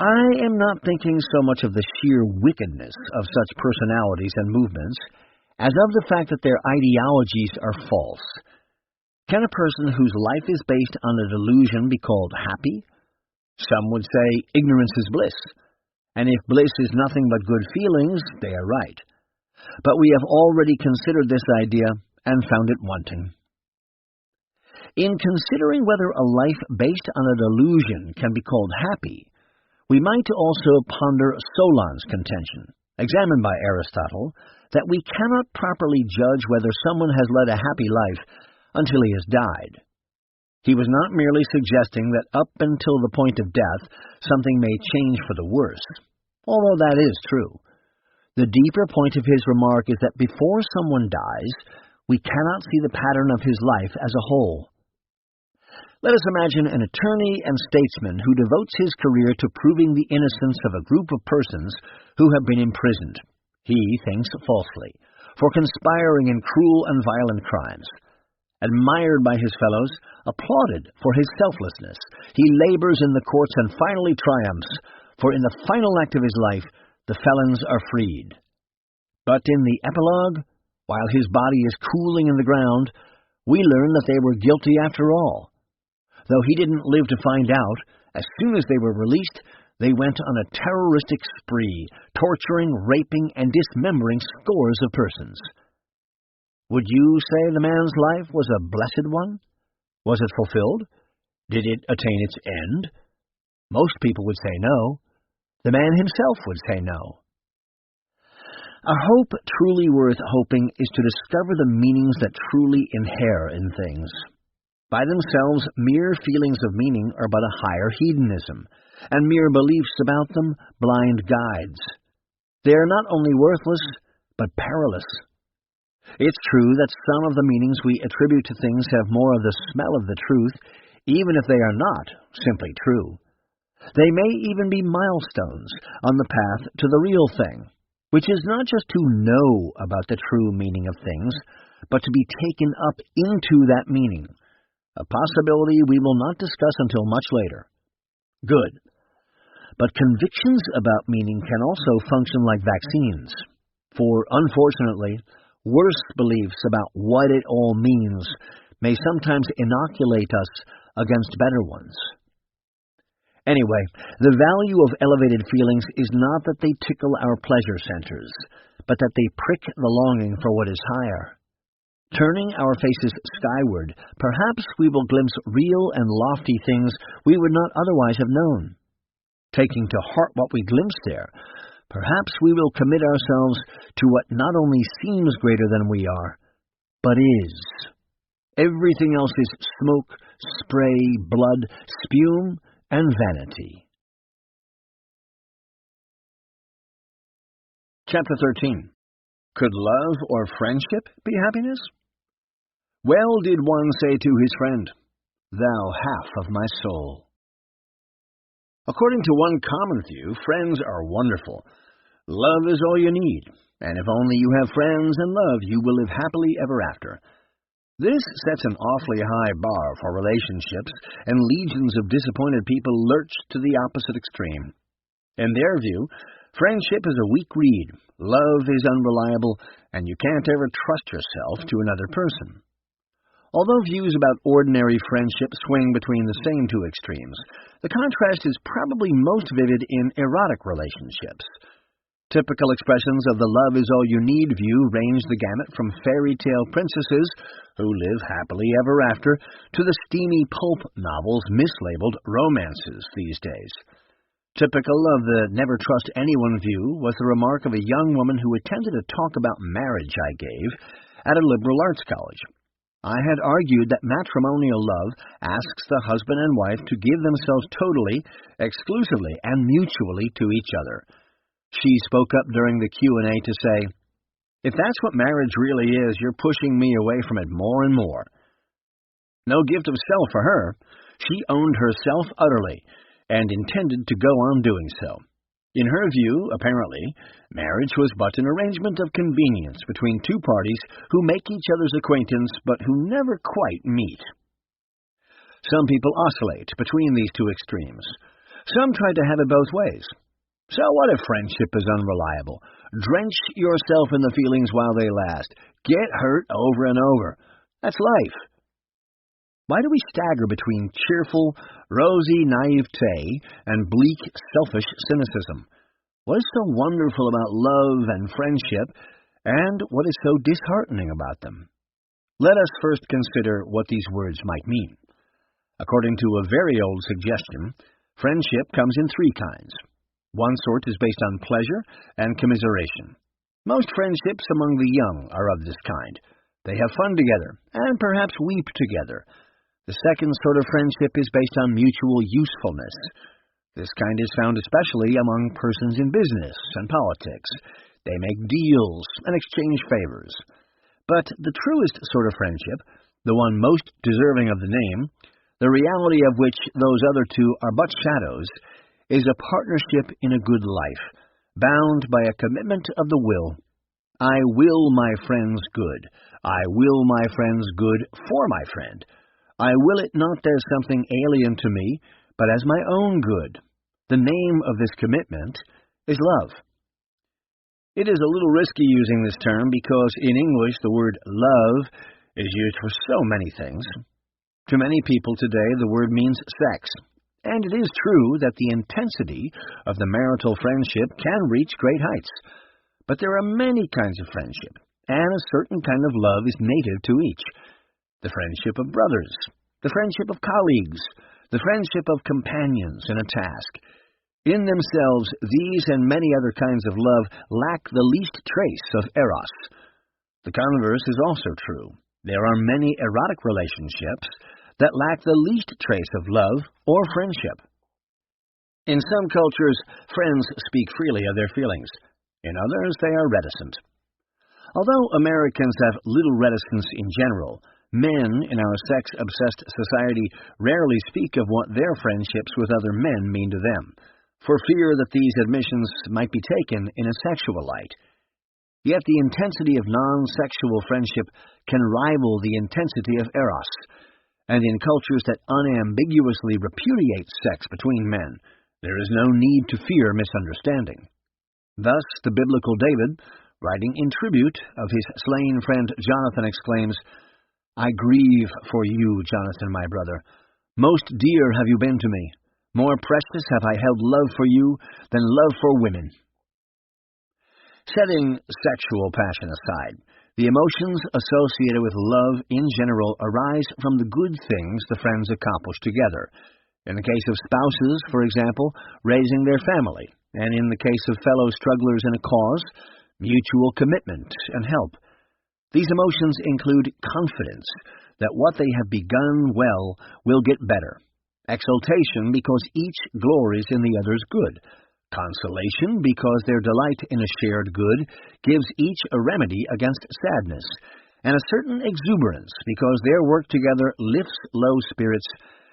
S1: I am not thinking so much of the sheer wickedness of such personalities and movements as of the fact that their ideologies are false. Can a person whose life is based on a delusion be called happy? Some would say ignorance is bliss, and if bliss is nothing but good feelings, they are right. But we have already considered this idea and found it wanting. In considering whether a life based on a delusion can be called happy, we might also ponder Solon's contention, examined by Aristotle, that we cannot properly judge whether someone has led a happy life until he has died. He was not merely suggesting that up until the point of death something may change for the worse, although that is true. The deeper point of his remark is that before someone dies, we cannot see the pattern of his life as a whole. Let us imagine an attorney and statesman who devotes his career to proving the innocence of a group of persons who have been imprisoned, he thinks falsely, for conspiring in cruel and violent crimes. Admired by his fellows, applauded for his selflessness, he labors in the courts and finally triumphs, for in the final act of his life, the felons are freed. But in the epilogue, while his body is cooling in the ground, we learn that they were guilty after all. Though he didn't live to find out, as soon as they were released, They went on a terroristic spree, torturing, raping, and dismembering scores of persons. Would you say the man's life was a blessed one? Was it fulfilled? Did it attain its end? Most people would say no. The man himself would say no. A hope truly worth hoping is to discover the meanings that truly inhere in things. By themselves, mere feelings of meaning are but a higher hedonism, and mere beliefs about them blind guides. They are not only worthless, but perilous. It's true that some of the meanings we attribute to things have more of the smell of the truth, even if they are not simply true. They may even be milestones on the path to the real thing, which is not just to know about the true meaning of things, but to be taken up into that meaning, a possibility we will not discuss until much later. Good. But convictions about meaning can also function like vaccines, for, unfortunately, worse beliefs about what it all means may sometimes inoculate us against better ones. Anyway, the value of elevated feelings is not that they tickle our pleasure centers, but that they prick the longing for what is higher. Turning our faces skyward, perhaps we will glimpse real and lofty things we would not otherwise have known. Taking to heart what we glimpse there, perhaps we will commit ourselves to what not only seems greater than we are, but is. Everything else is smoke, spray, blood, spume, and vanity. Chapter 13. Could love or friendship be happiness? Well did one say to his friend, "Thou half of my soul." According to one common view, friends are wonderful. Love is all you need, and if only you have friends and love, you will live happily ever after. This sets an awfully high bar for relationships, and legions of disappointed people lurch to the opposite extreme. In their view, friendship is a weak reed, love is unreliable, and you can't ever trust yourself to another person. Although views about ordinary friendship swing between the same two extremes, the contrast is probably most vivid in erotic relationships. Typical expressions of the love-is-all-you-need view range the gamut from fairy tale princesses, who live happily ever after, to the steamy pulp novels mislabeled romances these days. Typical of the never-trust-anyone view was the remark of a young woman who attended a talk about marriage I gave at a liberal arts college. I had argued that matrimonial love asks the husband and wife to give themselves totally, exclusively, and mutually to each other. She spoke up during the Q&A to say, "If that's what marriage really is, you're pushing me away from it more and more." No gift of self for her. She owned herself utterly, and intended to go on doing so. In her view, apparently, marriage was but an arrangement of convenience between two parties who make each other's acquaintance, but who never quite meet. Some people oscillate between these two extremes. Some try to have it both ways. So what if friendship is unreliable? Drench yourself in the feelings while they last. Get hurt over and over. That's life. Why do we stagger between cheerful, rosy naivete and bleak, selfish cynicism? What is so wonderful about love and friendship, and what is so disheartening about them? Let us first consider what these words might mean. According to a very old suggestion, friendship comes in three kinds. One sort is based on pleasure and commiseration. Most friendships among the young are of this kind. They have fun together, and perhaps weep together. The second sort of friendship is based on mutual usefulness. This kind is found especially among persons in business and politics. They make deals and exchange favors. But the truest sort of friendship, the one most deserving of the name, the reality of which those other two are but shadows, is a partnership in a good life, bound by a commitment of the will. I will my friends good. I will my friends good for my friend. I will it not as something alien to me, but as my own good. The name of this commitment is love. It is a little risky using this term because in English the word love is used for so many things. To many people today the word means sex, And it is true that the intensity of the marital friendship can reach great heights. But there are many kinds of friendship, and a certain kind of love is native to each. The friendship of brothers, the friendship of colleagues, the friendship of companions in a task. In themselves, these and many other kinds of love lack the least trace of eros. The converse is also true. There are many erotic relationships that lack the least trace of love or friendship. In some cultures, friends speak freely of their feelings. In others, they are reticent. Although Americans have little reticence in general, men in our sex-obsessed society rarely speak of what their friendships with other men mean to them, for fear that these admissions might be taken in a sexual light. Yet the intensity of non-sexual friendship can rival the intensity of eros, and in cultures that unambiguously repudiate sex between men, there is no need to fear misunderstanding. Thus, the biblical David, writing in tribute of his slain friend Jonathan, exclaims, "I grieve for you, Jonathan, my brother. Most dear have you been to me. More precious have I held love for you than love for women." Setting sexual passion aside, the emotions associated with love in general arise from the good things the friends accomplish together. In the case of spouses, for example, raising their family, and in the case of fellow strugglers in a cause, mutual commitment and help. These emotions include confidence that what they have begun well will get better, exultation because each glories in the other's good, consolation because their delight in a shared good gives each a remedy against sadness, and a certain exuberance because their work together lifts low spirits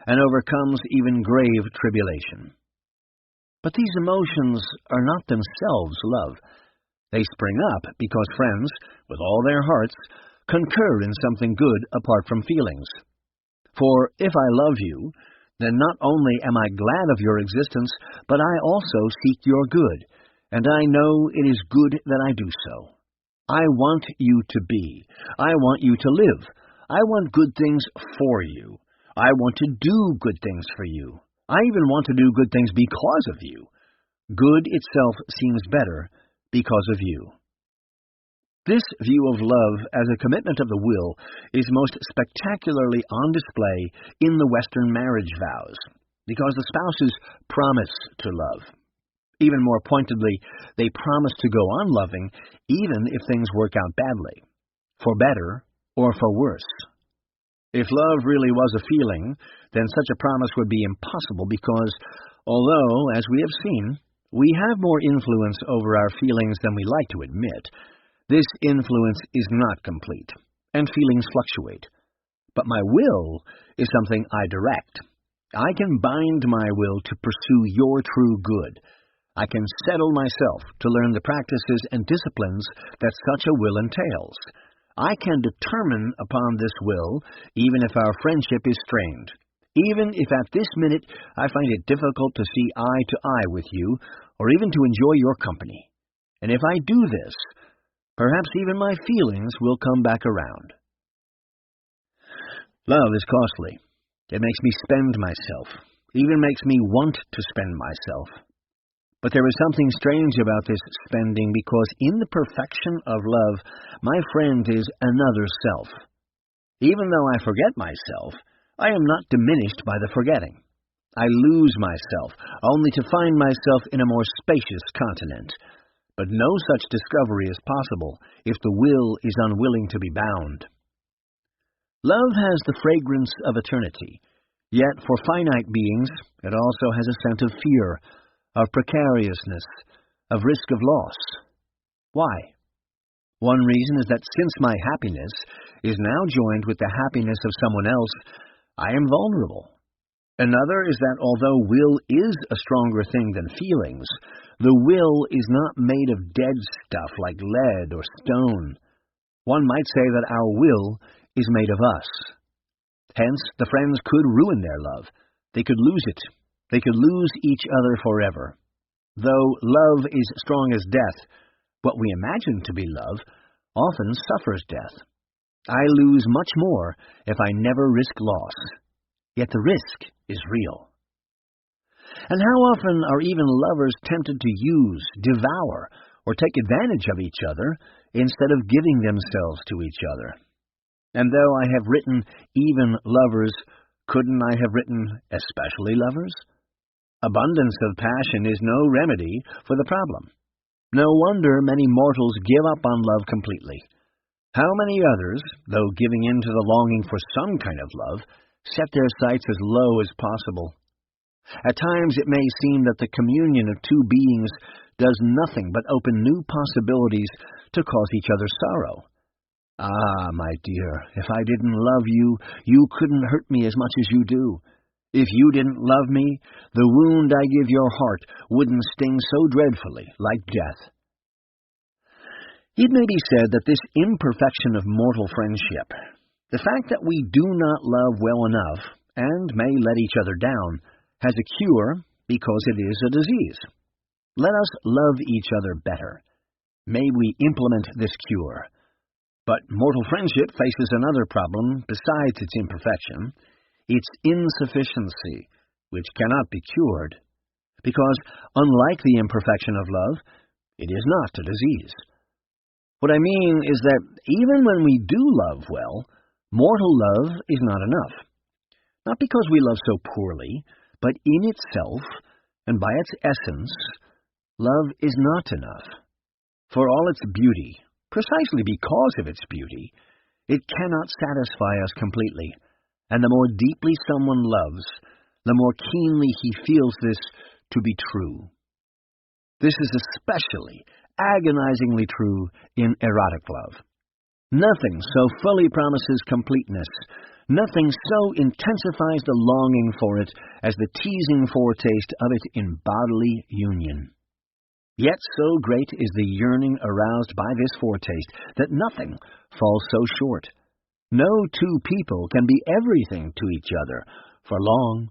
S1: and overcomes even grave tribulation. But these emotions are not themselves love. They spring up because friends, with all their hearts, concur in something good apart from feelings. For if I love you, then not only am I glad of your existence, but I also seek your good, and I know it is good that I do so. I want you to be. I want you to live. I want good things for you. I want to do good things for you. I even want to do good things because of you. Good itself seems better because of you. This view of love as a commitment of the will is most spectacularly on display in the Western marriage vows, because the spouses promise to love. Even more pointedly, they promise to go on loving even if things work out badly, for better or for worse. If love really was a feeling, then such a promise would be impossible because, although, as we have seen, we have more influence over our feelings than we like to admit, this influence is not complete, and feelings fluctuate. But my will is something I direct. I can bind my will to pursue your true good. I can settle myself to learn the practices and disciplines that such a will entails. I can determine upon this will, even if our friendship is strained. Even if at this minute I find it difficult to see eye to eye with you, or even to enjoy your company. And if I do this, perhaps even my feelings will come back around. Love is costly. It makes me spend myself, even makes me want to spend myself. But there is something strange about this spending because in the perfection of love, my friend is another self. Even though I forget myself, I am not diminished by the forgetting. I lose myself, only to find myself in a more spacious continent. But no such discovery is possible if the will is unwilling to be bound. Love has the fragrance of eternity, yet for finite beings it also has a scent of fear, of precariousness, of risk of loss. Why? One reason is that since my happiness is now joined with the happiness of someone else, I am vulnerable. Another is that although will is a stronger thing than feelings, the will is not made of dead stuff like lead or stone. One might say that our will is made of us. Hence, the friends could ruin their love. They could lose it. They could lose each other forever. Though love is strong as death, what we imagine to be love often suffers death. I lose much more if I never risk loss. Yet the risk is real. And how often are even lovers tempted to use, devour, or take advantage of each other instead of giving themselves to each other? And though I have written even lovers, couldn't I have written especially lovers? Abundance of passion is no remedy for the problem. No wonder many mortals give up on love completely. How many others, though giving in to the longing for some kind of love, set their sights as low as possible? At times it may seem that the communion of two beings does nothing but open new possibilities to cause each other sorrow. Ah, my dear, if I didn't love you, you couldn't hurt me as much as you do. If you didn't love me, the wound I give your heart wouldn't sting so dreadfully, like death. It may be said that this imperfection of mortal friendship, the fact that we do not love well enough, and may let each other down, has a cure because it is a disease. Let us love each other better. May we implement this cure. But mortal friendship faces another problem besides its imperfection, its insufficiency, which cannot be cured, because, unlike the imperfection of love, it is not a disease. What I mean is that even when we do love well, mortal love is not enough. Not because we love so poorly, but in itself, and by its essence, love is not enough. For all its beauty, precisely because of its beauty, it cannot satisfy us completely, and the more deeply someone loves, the more keenly he feels this to be true. This is especially agonizingly true in erotic love. Nothing so fully promises completeness, nothing so intensifies the longing for it as the teasing foretaste of it in bodily union. Yet so great is the yearning aroused by this foretaste that nothing falls so short. No two people can be everything to each other for long.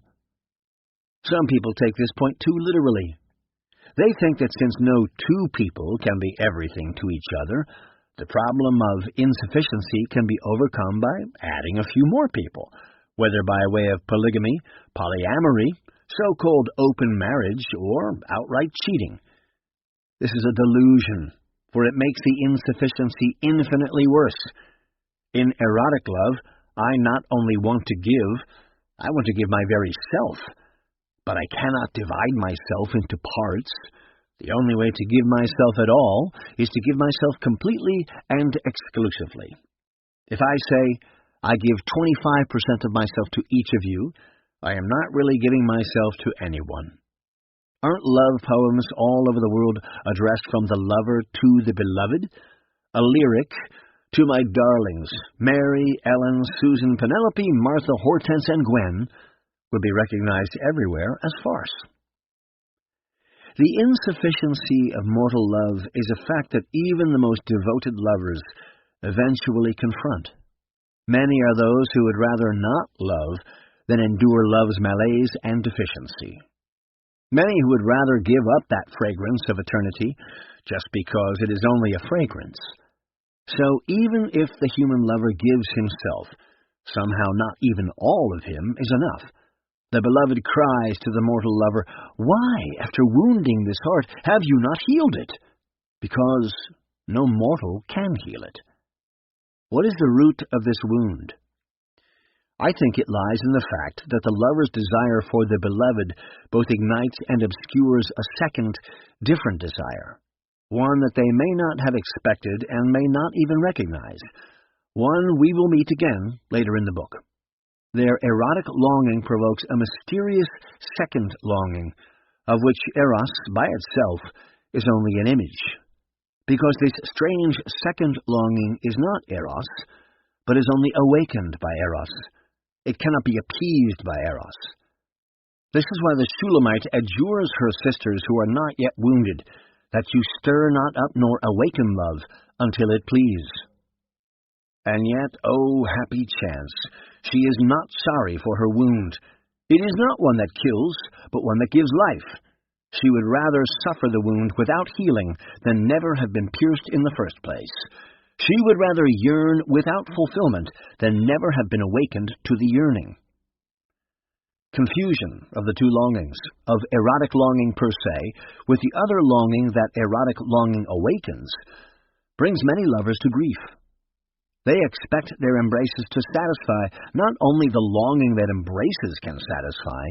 S1: Some people take this point too literally. They think that since no two people can be everything to each other, the problem of insufficiency can be overcome by adding a few more people, whether by way of polygamy, polyamory, so-called open marriage, or outright cheating. This is a delusion, for it makes the insufficiency infinitely worse. In erotic love, I not only want to give, I want to give my very self. But I cannot divide myself into parts. The only way to give myself at all is to give myself completely and exclusively. If I say, I give 25% of myself to each of you, I am not really giving myself to anyone. Aren't love poems all over the world addressed from the lover to the beloved? A lyric, to my darlings, Mary, Ellen, Susan, Penelope, Martha, Hortense, and Gwen, would be recognized everywhere as farce. The insufficiency of mortal love is a fact that even the most devoted lovers eventually confront. Many are those who would rather not love than endure love's malaise and deficiency. Many who would rather give up that fragrance of eternity just because it is only a fragrance. So even if the human lover gives himself, somehow not even all of him is enough. The beloved cries to the mortal lover, "Why, after wounding this heart, have you not healed it?" Because no mortal can heal it. What is the root of this wound? I think it lies in the fact that the lover's desire for the beloved both ignites and obscures a second, different desire, one that they may not have expected and may not even recognize, one we will meet again later in the book. Their erotic longing provokes a mysterious second longing, of which eros, by itself, is only an image, because this strange second longing is not eros, but is only awakened by eros. It cannot be appeased by eros. This is why the Shulamite adjures her sisters who are not yet wounded, that you stir not up nor awaken love until it please. And yet, oh happy chance, she is not sorry for her wound. It is not one that kills, but one that gives life. She would rather suffer the wound without healing than never have been pierced in the first place. She would rather yearn without fulfillment than never have been awakened to the yearning. Confusion of the two longings, of erotic longing per se, with the other longing that erotic longing awakens, brings many lovers to grief. They expect their embraces to satisfy not only the longing that embraces can satisfy,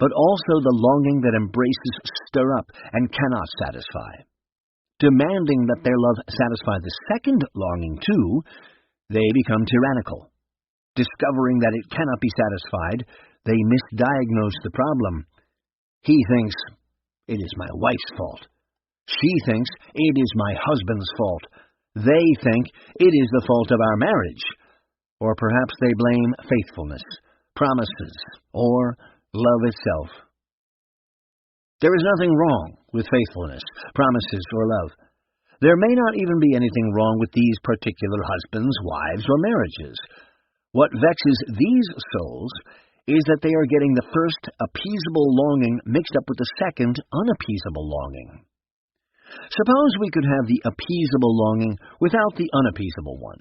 S1: but also the longing that embraces stir up and cannot satisfy. Demanding that their love satisfy the second longing too, they become tyrannical. Discovering that it cannot be satisfied, they misdiagnose the problem. He thinks, it is my wife's fault. She thinks, it is my husband's fault. They think, it is the fault of our marriage. Or perhaps they blame faithfulness, promises, or love itself. There is nothing wrong with faithfulness, promises, or love. There may not even be anything wrong with these particular husbands, wives, or marriages. What vexes these souls is that they are getting the first appeasable longing mixed up with the second unappeasable longing. Suppose we could have the appeasable longing without the unappeasable one.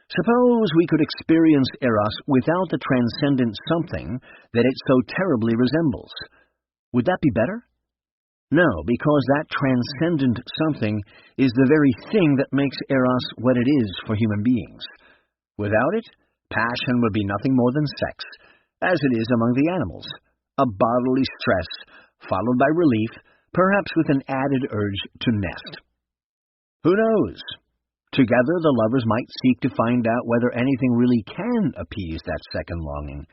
S1: Suppose we could experience eros without the transcendent something that it so terribly resembles. Would that be better? No, because that transcendent something is the very thing that makes eros what it is for human beings. Without it, passion would be nothing more than sex, as it is among the animals, a bodily stress, followed by relief, perhaps with an added urge to nest. Who knows? Together the lovers might seek to find out whether anything really can appease that second longing.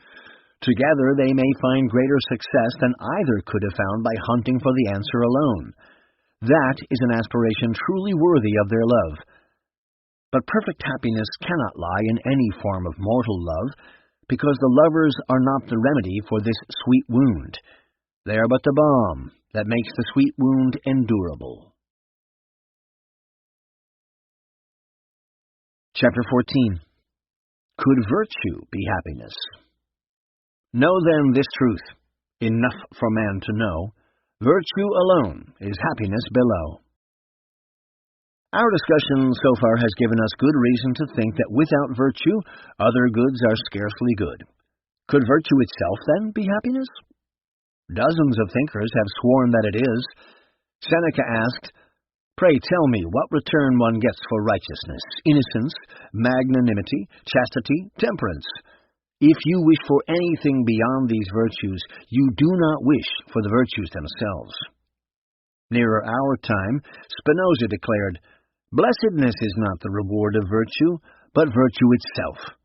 S1: Together they may find greater success than either could have found by hunting for the answer alone. That is an aspiration truly worthy of their love. But perfect happiness cannot lie in any form of mortal love, because the lovers are not the remedy for this sweet wound. They are but the balm that makes the sweet wound endurable. Chapter 14. Could virtue be happiness? Know then this truth, enough for man to know, virtue alone is happiness below. Our discussion so far has given us good reason to think that without virtue, other goods are scarcely good. Could virtue itself, then, be happiness? Dozens of thinkers have sworn that it is. Seneca asked, "Pray tell me what return one gets for righteousness, innocence, magnanimity, chastity, temperance. If you wish for anything beyond these virtues, you do not wish for the virtues themselves." Nearer our time, Spinoza declared, "Blessedness is not the reward of virtue, but virtue itself."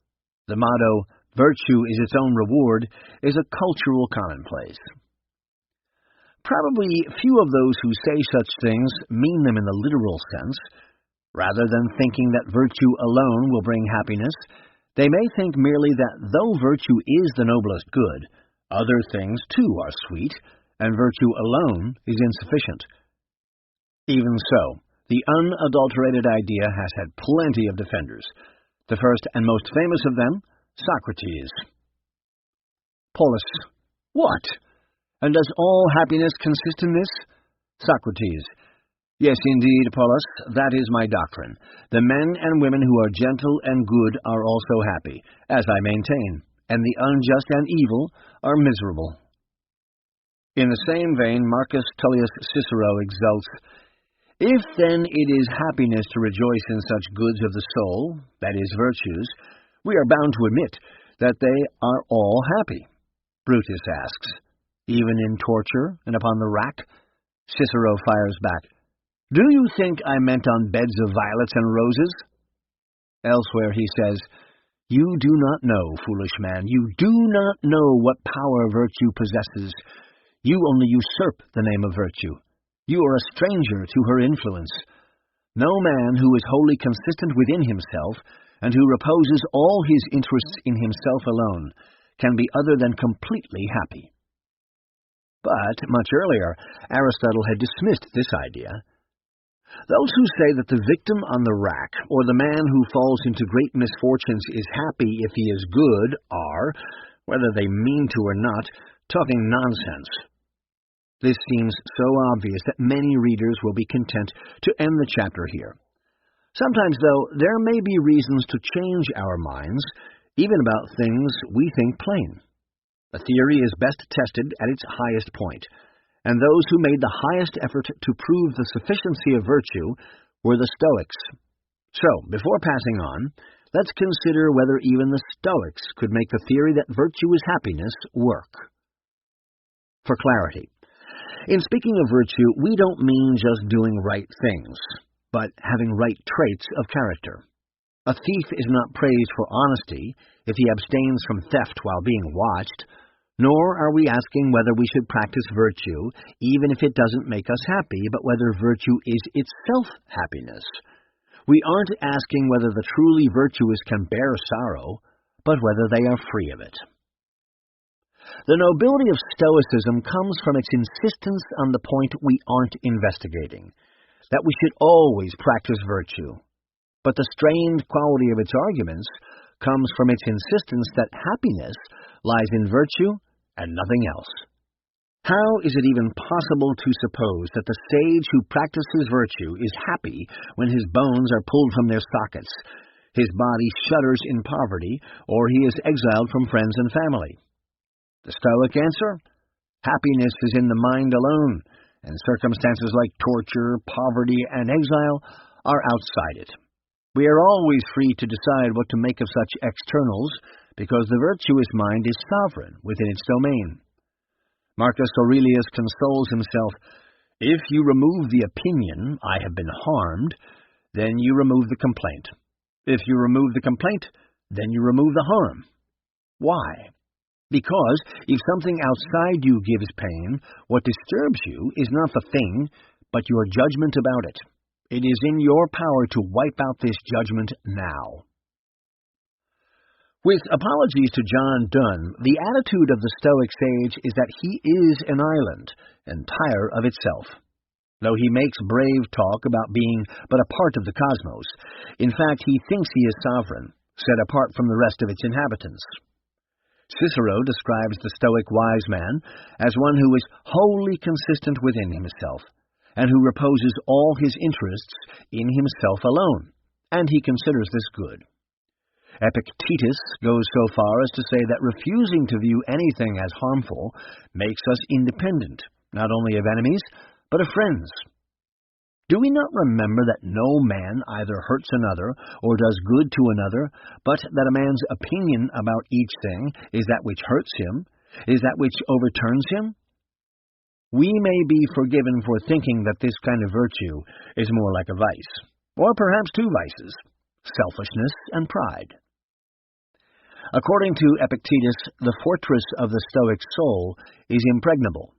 S1: The motto, "Virtue is its own reward," is a cultural commonplace. Probably few of those who say such things mean them in the literal sense. Rather than thinking that virtue alone will bring happiness, they may think merely that though virtue is the noblest good, other things too are sweet, and virtue alone is insufficient. Even so, the unadulterated idea has had plenty of defenders. The first and most famous of them, Socrates. Polus. What? And does all happiness consist in this? Socrates. Yes, indeed, Polus, that is my doctrine. The men and women who are gentle and good are also happy, as I maintain, and the unjust and evil are miserable. In the same vein, Marcus Tullius Cicero exults, "If then it is happiness to rejoice in such goods of the soul, that is, virtues, we are bound to admit that they are all happy." Brutus asks, "Even in torture and upon the rack?" Cicero fires back, "Do you think I meant on beds of violets and roses?" Elsewhere he says, "You do not know, foolish man, you do not know what power virtue possesses. You only usurp the name of virtue. You are a stranger to her influence. No man who is wholly consistent within himself, and who reposes all his interests in himself alone, can be other than completely happy." But, much earlier, Aristotle had dismissed this idea. Those who say that the victim on the rack, or the man who falls into great misfortunes, is happy if he is good, are, whether they mean to or not, talking nonsense. This seems so obvious that many readers will be content to end the chapter here. Sometimes, though, there may be reasons to change our minds, even about things we think plain. A theory is best tested at its highest point, and those who made the highest effort to prove the sufficiency of virtue were the Stoics. So, before passing on, let's consider whether even the Stoics could make the theory that virtue is happiness work. For clarity, in speaking of virtue, we don't mean just doing right things, but having right traits of character. A thief is not praised for honesty if he abstains from theft while being watched, nor are we asking whether we should practice virtue, even if it doesn't make us happy, but whether virtue is itself happiness. We aren't asking whether the truly virtuous can bear sorrow, but whether they are free of it. The nobility of Stoicism comes from its insistence on the point we aren't investigating, that we should always practice virtue. But the strained quality of its arguments comes from its insistence that happiness lies in virtue and nothing else. How is it even possible to suppose that the sage who practices virtue is happy when his bones are pulled from their sockets, his body shudders in poverty, or he is exiled from friends and family? The Stoic answer? Happiness is in the mind alone, and circumstances like torture, poverty, and exile are outside it. We are always free to decide what to make of such externals, because the virtuous mind is sovereign within its domain. Marcus Aurelius consoles himself, "If you remove the opinion, I have been harmed, then you remove the complaint. If you remove the complaint, then you remove the harm." Why? Because if something outside you gives pain, what disturbs you is not the thing, but your judgment about it. It is in your power to wipe out this judgment now. With apologies to John Donne, the attitude of the Stoic sage is that he is an island, entire of itself. Though he makes brave talk about being but a part of the cosmos, in fact he thinks he is sovereign, set apart from the rest of its inhabitants. Cicero describes the Stoic wise man as one who is wholly consistent within himself, and who reposes all his interests in himself alone, and he considers this good. Epictetus goes so far as to say that refusing to view anything as harmful makes us independent, not only of enemies, but of friends. Do we not remember that no man either hurts another or does good to another, but that a man's opinion about each thing is that which hurts him, is that which overturns him? We may be forgiven for thinking that this kind of virtue is more like a vice, or perhaps two vices, selfishness and pride. According to Epictetus, the fortress of the Stoic soul is impregnable.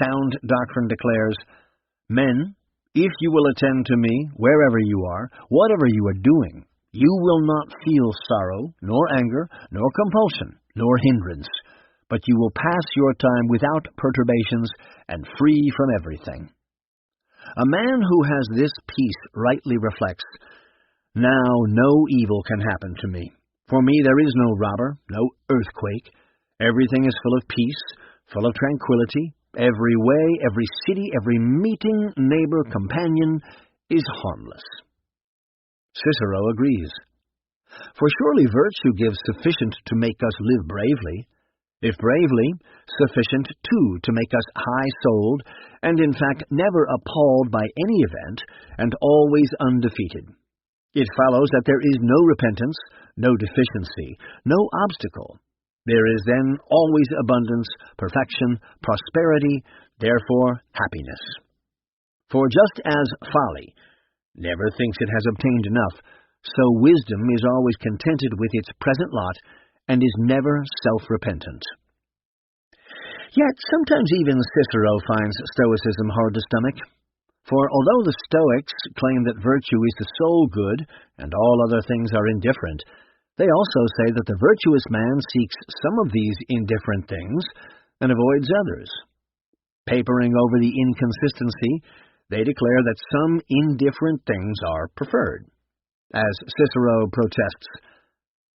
S1: Sound doctrine declares, "Men, if you will attend to me, wherever you are, whatever you are doing, you will not feel sorrow, nor anger, nor compulsion, nor hindrance, but you will pass your time without perturbations and free from everything." A man who has this peace rightly reflects, "Now no evil can happen to me. For me there is no robber, no earthquake. Everything is full of peace, full of tranquility. Every way, every city, every meeting, neighbor, companion is harmless." Cicero agrees. For surely virtue gives sufficient to make us live bravely. If bravely, sufficient, too, to make us high-souled, and in fact never appalled by any event, and always undefeated. It follows that there is no repentance, no deficiency, no obstacle. There is then always abundance, perfection, prosperity, therefore happiness. For just as folly never thinks it has obtained enough, so wisdom is always contented with its present lot, and is never self-repentant. Yet sometimes even Cicero finds Stoicism hard to stomach. For although the Stoics claim that virtue is the sole good, and all other things are indifferent, they also say that the virtuous man seeks some of these indifferent things, and avoids others. Papering over the inconsistency, they declare that some indifferent things are preferred. As Cicero protests,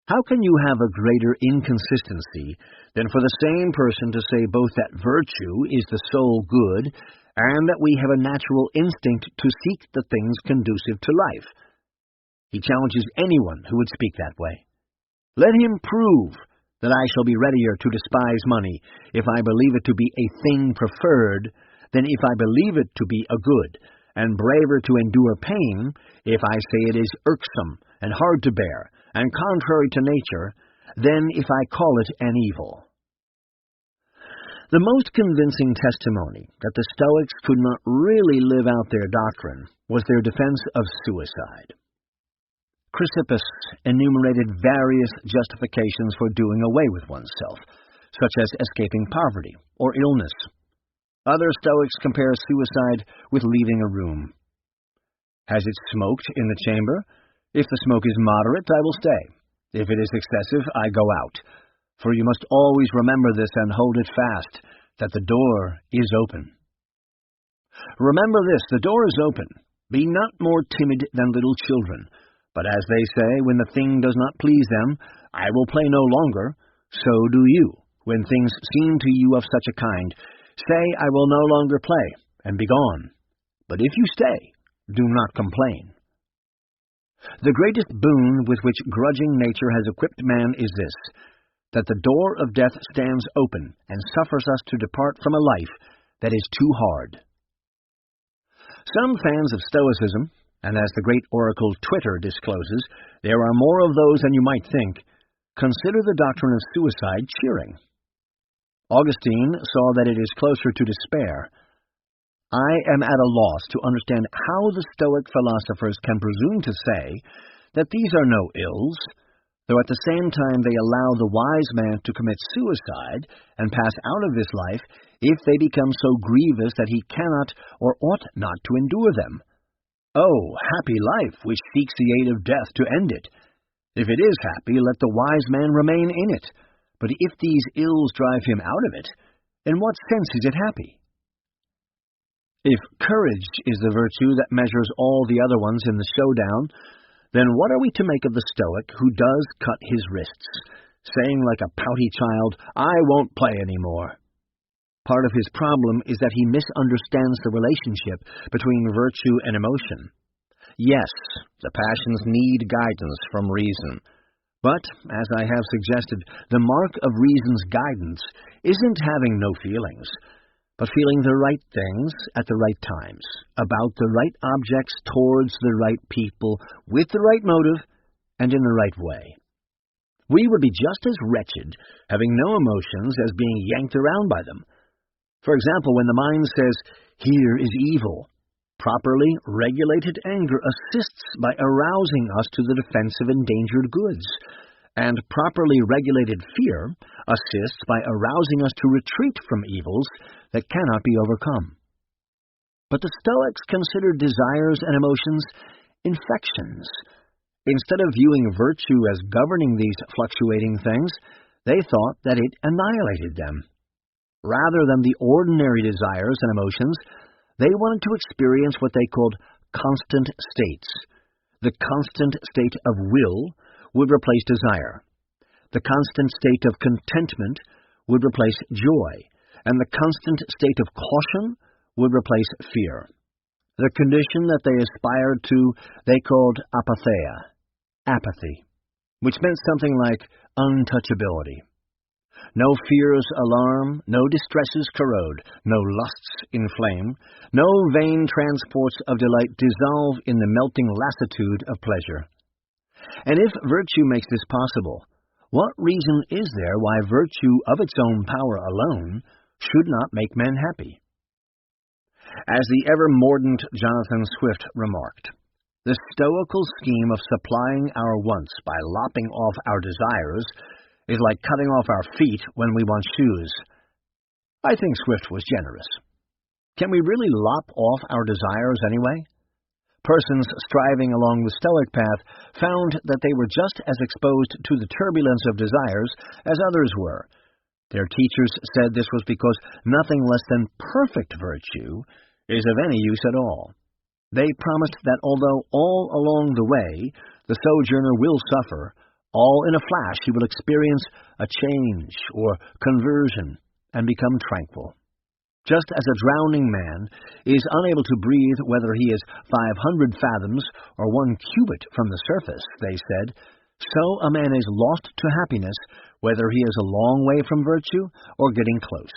S1: "How can you have a greater inconsistency than for the same person to say both that virtue is the sole good, and that we have a natural instinct to seek the things conducive to life?" He challenges anyone who would speak that way. Let him prove that I shall be readier to despise money if I believe it to be a thing preferred than if I believe it to be a good, and braver to endure pain if I say it is irksome and hard to bear and contrary to nature than if I call it an evil. The most convincing testimony that the Stoics could not really live out their doctrine was their defense of suicide. Chrysippus enumerated various justifications for doing away with oneself, such as escaping poverty or illness. Other Stoics compare suicide with leaving a room. Has it smoked in the chamber? If the smoke is moderate, I will stay. If it is excessive, I go out. For you must always remember this and hold it fast, that the door is open. Remember this, the door is open. Be not more timid than little children. But as they say, when the thing does not please them, I will play no longer. So do you, when things seem to you of such a kind. Say, I will no longer play, and be gone. But if you stay, do not complain. The greatest boon with which grudging nature has equipped man is this, that the door of death stands open and suffers us to depart from a life that is too hard. Some fans of Stoicism, and as the great oracle Twitter discloses, there are more of those than you might think, consider the doctrine of suicide cheering. Augustine saw that it is closer to despair. I am at a loss to understand how the Stoic philosophers can presume to say that these are no ills, though at the same time they allow the wise man to commit suicide and pass out of this life if they become so grievous that he cannot or ought not to endure them. Oh, happy life, which seeks the aid of death to end it! If it is happy, let the wise man remain in it. But if these ills drive him out of it, in what sense is it happy? If courage is the virtue that measures all the other ones in the showdown, then what are we to make of the Stoic who does cut his wrists, saying like a pouty child, I won't play anymore? Part of his problem is that he misunderstands the relationship between virtue and emotion. Yes, the passions need guidance from reason. But, as I have suggested, the mark of reason's guidance isn't having no feelings, but feeling the right things at the right times, about the right objects towards the right people, with the right motive, and in the right way. We would be just as wretched, having no emotions, as being yanked around by them. For example, when the mind says, here is evil, properly regulated anger assists by arousing us to the defense of endangered goods, and properly regulated fear assists by arousing us to retreat from evils that cannot be overcome. But the Stoics considered desires and emotions infections. Instead of viewing virtue as governing these fluctuating things, they thought that it annihilated them. Rather than the ordinary desires and emotions, they wanted to experience what they called constant states. The constant state of will would replace desire. The constant state of contentment would replace joy, and the constant state of caution would replace fear. The condition that they aspired to they called apatheia, apathy, which meant something like untouchability. No fears alarm, no distresses corrode, no lusts inflame, no vain transports of delight dissolve in the melting lassitude of pleasure. And if virtue makes this possible, what reason is there why virtue of its own power alone should not make men happy? As the ever-mordant Jonathan Swift remarked, the stoical scheme of supplying our wants by lopping off our desires is like cutting off our feet when we want shoes. I think Swift was generous. Can we really lop off our desires anyway? Persons striving along the Stoic path found that they were just as exposed to the turbulence of desires as others were. Their teachers said this was because nothing less than perfect virtue is of any use at all. They promised that although all along the way the sojourner will suffer, all in a flash he will experience a change or conversion and become tranquil. Just as a drowning man is unable to breathe whether he is 500 fathoms or 1 cubit from the surface, they said, So a man is lost to happiness, whether he is a long way from virtue or getting close.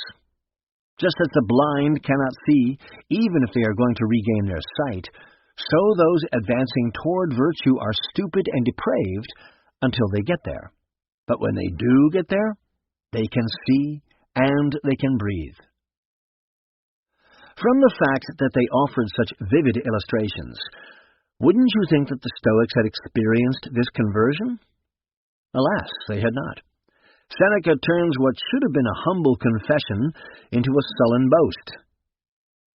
S1: Just as the blind cannot see, even if they are going to regain their sight, so those advancing toward virtue are stupid and depraved until they get there. But when they do get there, they can see and they can breathe. From the fact that they offered such vivid illustrations, wouldn't you think that the Stoics had experienced this conversion? Alas, they had not. Seneca turns what should have been a humble confession into a sullen boast.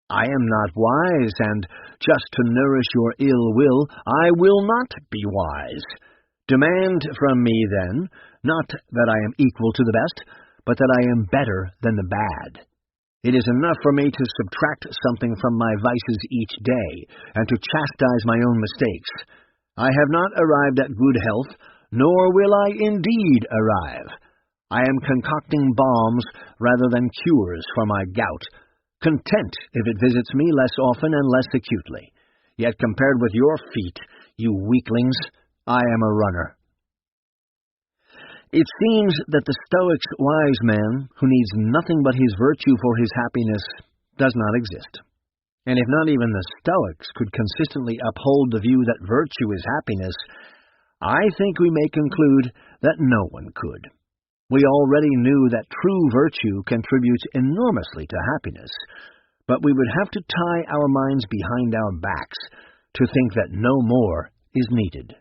S1: I am not wise, and just to nourish your ill will, I will not be wise. Demand from me, then, not that I am equal to the best, but that I am better than the bad. It is enough for me to subtract something from my vices each day, and to chastise my own mistakes. I have not arrived at good health, nor will I indeed arrive. I am concocting balms rather than cures for my gout, content if it visits me less often and less acutely. Yet compared with your feet, you weaklings, I am a runner. It seems that the Stoic's wise man, who needs nothing but his virtue for his happiness, does not exist. And if not even the Stoics could consistently uphold the view that virtue is happiness, I think we may conclude that no one could. We already knew that true virtue contributes enormously to happiness, but we would have to tie our minds behind our backs to think that no more is needed.